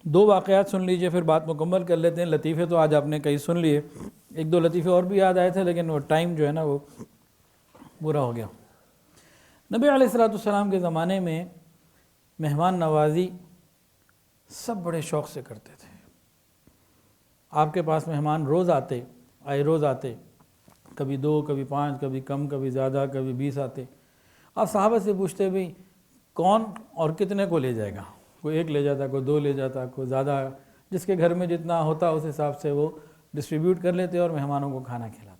دو واقعات سن لیجئے، پھر بات مکمل کر لیتے ہیں۔ لطیفے تو آج آپ نے کئی سن لیے، ایک دو لطیفے اور بھی یاد آئے تھے، لیکن وہ ٹائم جو ہے نا وہ پورا ہو گیا۔ نبی علیہ السلام کے زمانے میں مہمان نوازی سب بڑے شوق سے کرتے تھے۔ آپ کے پاس مہمان روز آتے، کبھی 2، کبھی 5، کبھی کم، کبھی زیادہ، کبھی 20 آتے۔ آپ صحابہ سے پوچھتے بھی کون اور کتنے کو لے جائے گا؟ کوئی 1 لے جاتا، کوئی 2 لے جاتا، کوئی زیادہ، جس کے گھر میں جتنا ہوتا اس حساب سے وہ ڈسٹریبیوٹ کر لیتے اور مہمانوں کو کھانا کھلاتے۔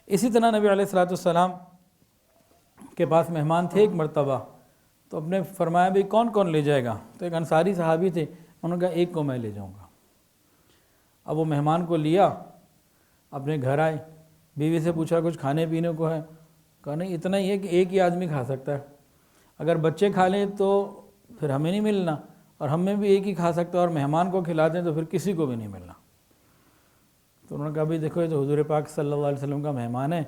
اسی طرح نبی علیہ السلام کے پاس مہمان تھے ایک مرتبہ، تو اپ نے فرمایا بھی کون کون لے جائے گا؟ تو ایک انصاری صحابی تھے، انہوں نے کہا 1 کو میں لے جاؤں گا۔ اب وہ مہمان کو لیا، اپنے گھر آئے، بیوی سے پوچھا کچھ کھانے پینے کو ہے؟ کہا نہیں، اتنا ہی ہے کہ 1 ہی آدمی کھا سکتا ہے، اگر بچے کھا لیں تو پھر ہمیں نہیں ملنا، اور ہم میں بھی 1 ہی کھا سکتا ہے، اور مہمان کو کھلا دیں تو پھر کسی کو بھی نہیں ملنا۔ تو انہوں نے کہا بھی دیکھو یہ تو حضور پاک صلی اللہ علیہ وسلم کا مہمان ہے،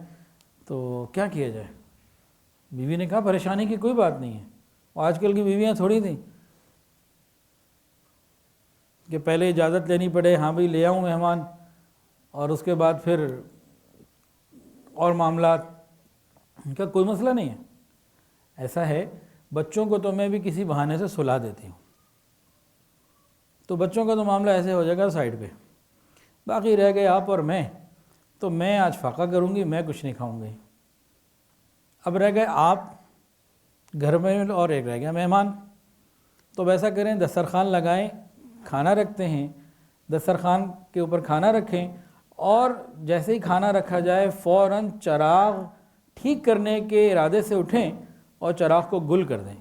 تو کیا کیا جائے؟ بیوی نے کہا پریشانی کی کوئی بات نہیں ہے، آج کل کی بیویاں تھوڑی تھیں کہ پہلے اجازت لینی پڑے، ہاں بھئی لے آؤں مہمان، اور اس کے بعد پھر اور معاملات۔ ان کا کوئی مسئلہ نہیں ہے، ایسا ہے بچوں کو تو میں بھی کسی بہانے سے سلا دیتی ہوں، تو بچوں کا تو معاملہ ایسے ہو جائے گا سائڈ پہ، باقی رہ گئے آپ اور میں، تو میں آج فاقہ کروں گی، میں کچھ نہیں کھاؤں گی۔ اب رہ گئے آپ گھر میں، اور ایک رہ گیا مہمان، تو ویسا کریں دسترخوان لگائیں، کھانا رکھتے ہیں، دسترخوان کے اوپر کھانا رکھیں، اور جیسے ہی کھانا رکھا جائے فوراً چراغ ٹھیک کرنے کے ارادے سے اٹھیں اور چراغ کو گل کر دیں،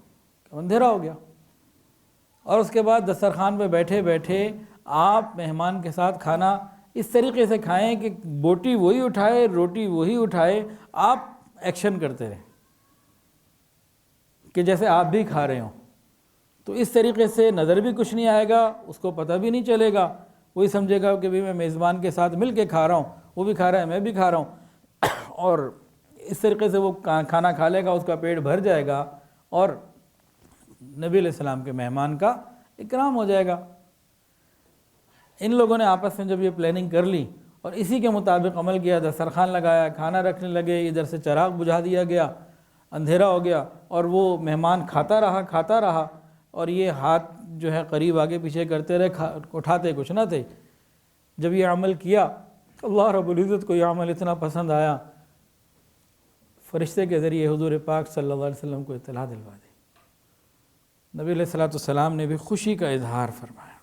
اندھیرا ہو گیا۔ اور اس کے بعد دسترخوان پہ بیٹھے بیٹھے آپ مہمان کے ساتھ کھانا اس طریقے سے کھائیں کہ بوٹی وہی اٹھائے، روٹی وہی اٹھائے، آپ ایکشن کرتے رہیں کہ جیسے آپ بھی کھا رہے ہوں۔ تو اس طریقے سے نظر بھی کچھ نہیں آئے گا، اس کو پتہ بھی نہیں چلے گا، وہی سمجھے گا کہ بھی میں میزبان کے ساتھ مل کے کھا رہا ہوں، وہ بھی کھا رہا ہے میں بھی کھا رہا ہوں، اور اس طریقے سے وہ کھانا کھا لے گا، اس کا پیٹ بھر جائے گا، اور نبی علیہ السلام کے مہمان کا اکرام ہو جائے گا۔ ان لوگوں نے آپس میں جب یہ پلاننگ کر لی اور اسی کے مطابق عمل کیا، دسترخوان لگایا، کھانا رکھنے لگے، ادھر سے چراغ بجھا دیا گیا، اندھیرا ہو گیا، اور وہ مہمان کھاتا رہا، اور یہ ہاتھ جو ہے قریب آگے پیچھے کرتے رہے، اٹھاتے کچھ نہ تھے۔ جب یہ عمل کیا، اللہ رب العزت کو یہ عمل اتنا پسند آیا، فرشتے کے ذریعے حضور پاک صلی اللہ علیہ وسلم کو اطلاع دلوا دی۔ نبی علیہ السلام نے بھی خوشی کا اظہار فرمایا۔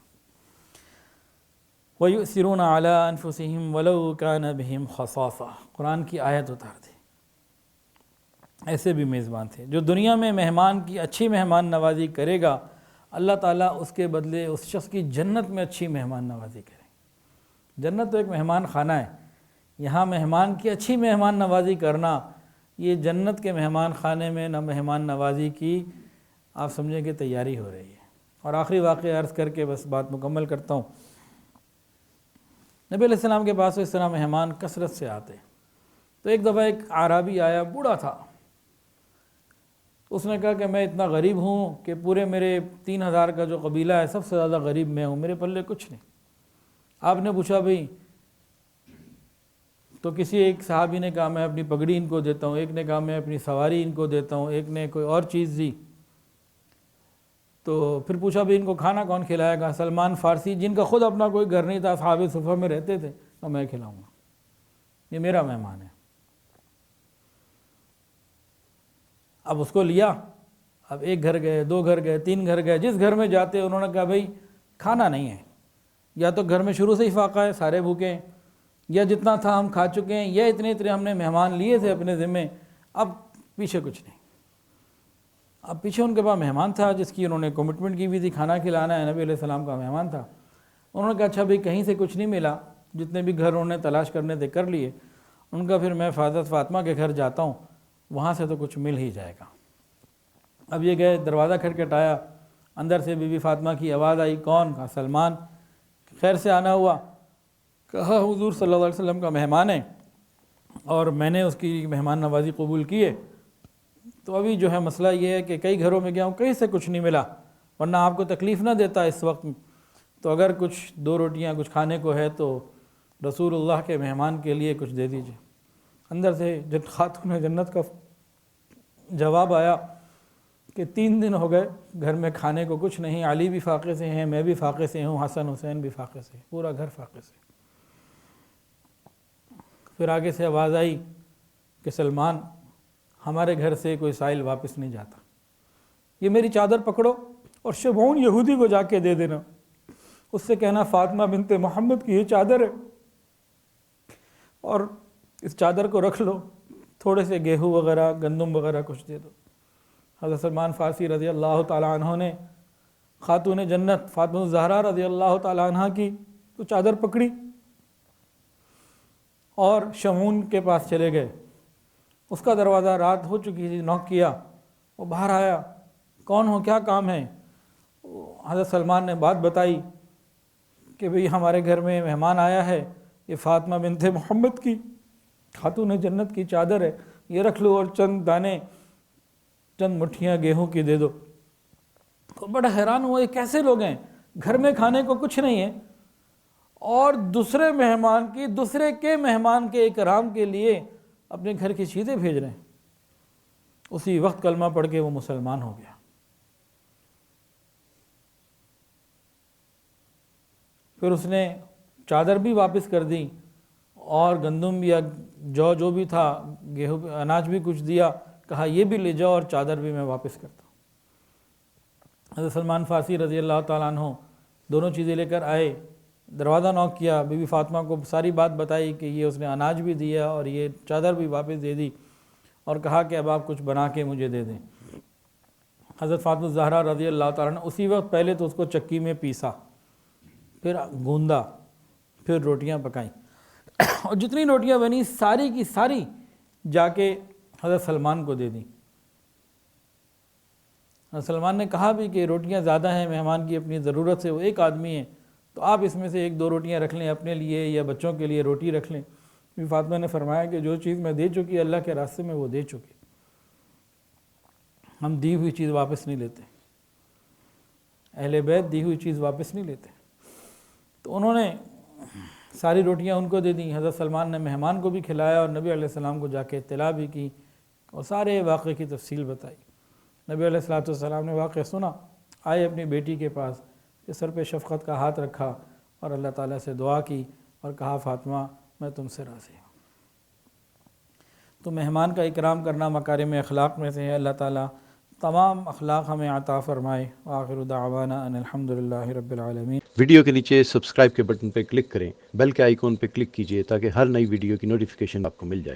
وَيُؤْثِرُونَ عَلَىٰ أَنفُسِهِمْ وَلَوْ كَانَ بِهِمْ خَصَاصَةٌ، قرآن کی آیت اتار دی۔ ایسے بھی میزبان تھے جو دنیا میں مہمان کی اچھی مہمان نوازی کرے گا، اللہ تعالیٰ اس کے بدلے اس شخص کی جنت میں اچھی مہمان نوازی کرے۔ جنت تو ایک مہمان خانہ ہے، یہاں مہمان کی اچھی مہمان نوازی کرنا، یہ جنت کے مہمان خانے میں نہ مہمان نوازی کی آپ سمجھیں کہ تیاری ہو رہی ہے۔ اور آخری واقعہ عرض کر کے بس بات مکمل کرتا ہوں۔ نبی علیہ السلام کے پاس اس طرح مہمان کثرت سے آتے، تو ایک دفعہ ایک اعرابی آیا، بوڑھا تھا، اس نے کہا کہ میں اتنا غریب ہوں کہ پورے میرے 3000 کا جو قبیلہ ہے سب سے زیادہ غریب میں ہوں، میرے پلے کچھ نہیں۔ آپ نے پوچھا بھئی تو کسی ایک صحابی نے کہا میں اپنی پگڑی ان کو دیتا ہوں، ایک نے کہا میں اپنی سواری ان کو دیتا ہوں، ایک نے کوئی اور چیز دی۔ تو پھر پوچھا بھی ان کو کھانا کون کھلائے گا؟ سلمان فارسی، جن کا خود اپنا کوئی گھر نہیں تھا، اصحاب صفہ میں رہتے تھے، تو میں کھلاؤں گا، یہ میرا مہمان ہے۔ اب اس کو لیا، اب ایک گھر گئے، دو گھر گئے، تین گھر گئے، جس گھر میں جاتے انہوں نے کہا بھئی کھانا نہیں ہے، یا تو گھر میں شروع سے ہی فاقہ ہے، سارے بھوکے ہیں، یا جتنا تھا ہم کھا چکے ہیں، یا اتنے ہم نے مہمان لیے تھے اپنے ذمے، اب پیچھے کچھ نہیں۔ اب پیچھے ان کے پاس مہمان تھا جس کی انہوں نے کمٹمنٹ کی بھی تھی، کھانا کھلانا ہے، نبی علیہ السلام کا مہمان تھا۔ انہوں نے کہا اچھا بھئی کہیں سے کچھ نہیں ملا، جتنے بھی گھر انہوں نے تلاش کرنے تھے کر لیے۔ ان کا پھر میں حضرت فاطمہ کے گھر جاتا ہوں، وہاں سے تو کچھ مل ہی جائے گا۔ اب یہ گئے، دروازہ کھٹکھٹایا، اندر سے بی بی فاطمہ کی آواز آئی، کون؟ کہا سلمان۔ خیر سے آنا ہوا، کہا حضور صلی اللہ علیہ وسلم کا مہمان ہے اور میں نے اس کی مہمان نوازی قبول کی ہے، تو ابھی جو ہے مسئلہ یہ ہے کہ کئی گھروں میں گیا ہوں، کہیں سے کچھ نہیں ملا، ورنہ آپ کو تکلیف نہ دیتا اس وقت، تو اگر کچھ دو روٹیاں کچھ کھانے کو ہے تو رسول اللہ کے مہمان کے لیے کچھ دے دیجئے۔ اندر سے خاتون جنت کا جواب آیا کہ 3 دن ہو گئے گھر میں کھانے کو کچھ نہیں، علی بھی فاقے سے ہیں، میں بھی فاقے سے ہوں، حسن حسین بھی فاقے سے، پورا گھر فاقے سے۔ پھر آگے سے آواز آئی کہ سلمان، ہمارے گھر سے کوئی سائل واپس نہیں جاتا، یہ میری چادر پکڑو اور شمعون یہودی کو جا کے دے دینا، اس سے کہنا فاطمہ بنت محمد کی یہ چادر ہے، اور اس چادر کو رکھ لو، تھوڑے سے گیہوں وغیرہ گندم وغیرہ کچھ دے دو۔ حضرت سلمان فارسی رضی اللہ تعالیٰ عنہ نے خاتون جنت فاطمہ الزہرا رضی اللہ تعالیٰ عنہ کی تو چادر پکڑی اور شمعون کے پاس چلے گئے۔ اس کا دروازہ، رات ہو چکی تھی، نوک کیا، وہ باہر آیا، کون ہو، کیا کام ہے؟ حضرت سلمان نے بات بتائی کہ بھئی ہمارے گھر میں مہمان آیا ہے، یہ فاطمہ بنت محمد کی خاتون جنت کی چادر ہے، یہ رکھ لو اور چند دانے، چند مٹھیاں گیہوں کی دے دو۔ تو بڑا حیران ہوا، یہ کیسے لوگ ہیں، گھر میں کھانے کو کچھ نہیں ہے اور دوسرے کے مہمان کے اکرام کے لیے اپنے گھر کی چیزیں بھیج رہے ہیں۔ اسی وقت کلمہ پڑھ کے وہ مسلمان ہو گیا۔ پھر اس نے چادر بھی واپس کر دی اور گندم یا جو بھی تھا، گیہوں اناج بھی کچھ دیا، کہا یہ بھی لے جاؤ اور چادر بھی میں واپس کرتا ہوں۔ حضرت سلمان فارسی رضی اللہ تعالیٰ عنہ دونوں چیزیں لے کر آئے، دروازہ نوک کیا، بی بی فاطمہ کو ساری بات بتائی کہ یہ اس نے اناج بھی دیا اور یہ چادر بھی واپس دے دی، اور کہا کہ اب آپ کچھ بنا کے مجھے دے دیں۔ حضرت فاطمہ الزہرا رضی اللہ تعالیٰ عنہ اسی وقت پہلے تو اس کو چکی میں پیسا، پھر گوندا، پھر روٹیاں پکائیں، اور جتنی روٹیاں بنی ساری کی ساری جا کے حضرت سلمان کو دے دیں۔ حضرت سلمان نے کہا بھی کہ روٹیاں زیادہ ہیں، مہمان کی اپنی ضرورت سے وہ ایک آدمی ہے، تو آپ اس میں سے 1-2 روٹیاں رکھ لیں اپنے لیے، یا بچوں کے لیے روٹی رکھ لیں۔ فاطمہ نے فرمایا کہ جو چیز میں دے چکی اللہ کے راستے میں وہ دے چکی، ہم دی ہوئی چیز واپس نہیں لیتے، اہل بیت دی ہوئی چیز واپس نہیں لیتے۔ تو انہوں نے ساری روٹیاں ان کو دے دیں۔ حضرت سلمان نے مہمان کو بھی کھلایا اور نبی علیہ السلام کو جا کے اطلاع بھی کی اور سارے واقعے کی تفصیل بتائی۔ نبی علیہ السلام نے واقعہ سنا، آئے اپنی بیٹی کے پاس، کہ سر پہ شفقت کا ہاتھ رکھا اور اللہ تعالیٰ سے دعا کی اور کہا فاطمہ میں تم سے راضی ہوں۔ تو مہمان کا اکرام کرنا مکارم اخلاق میں سے ہے۔ اللہ تعالیٰ تمام اخلاق ہمیں عطا فرمائے۔ وآخر دعوانا ان الحمدللہ رب العالمین۔ ویڈیو کے نیچے سبسکرائب کے بٹن پہ کلک کریں، بیل کے آئیکن پہ کلک کیجئے تاکہ ہر نئی ویڈیو کی نوٹیفیکیشن آپ کو مل جائے۔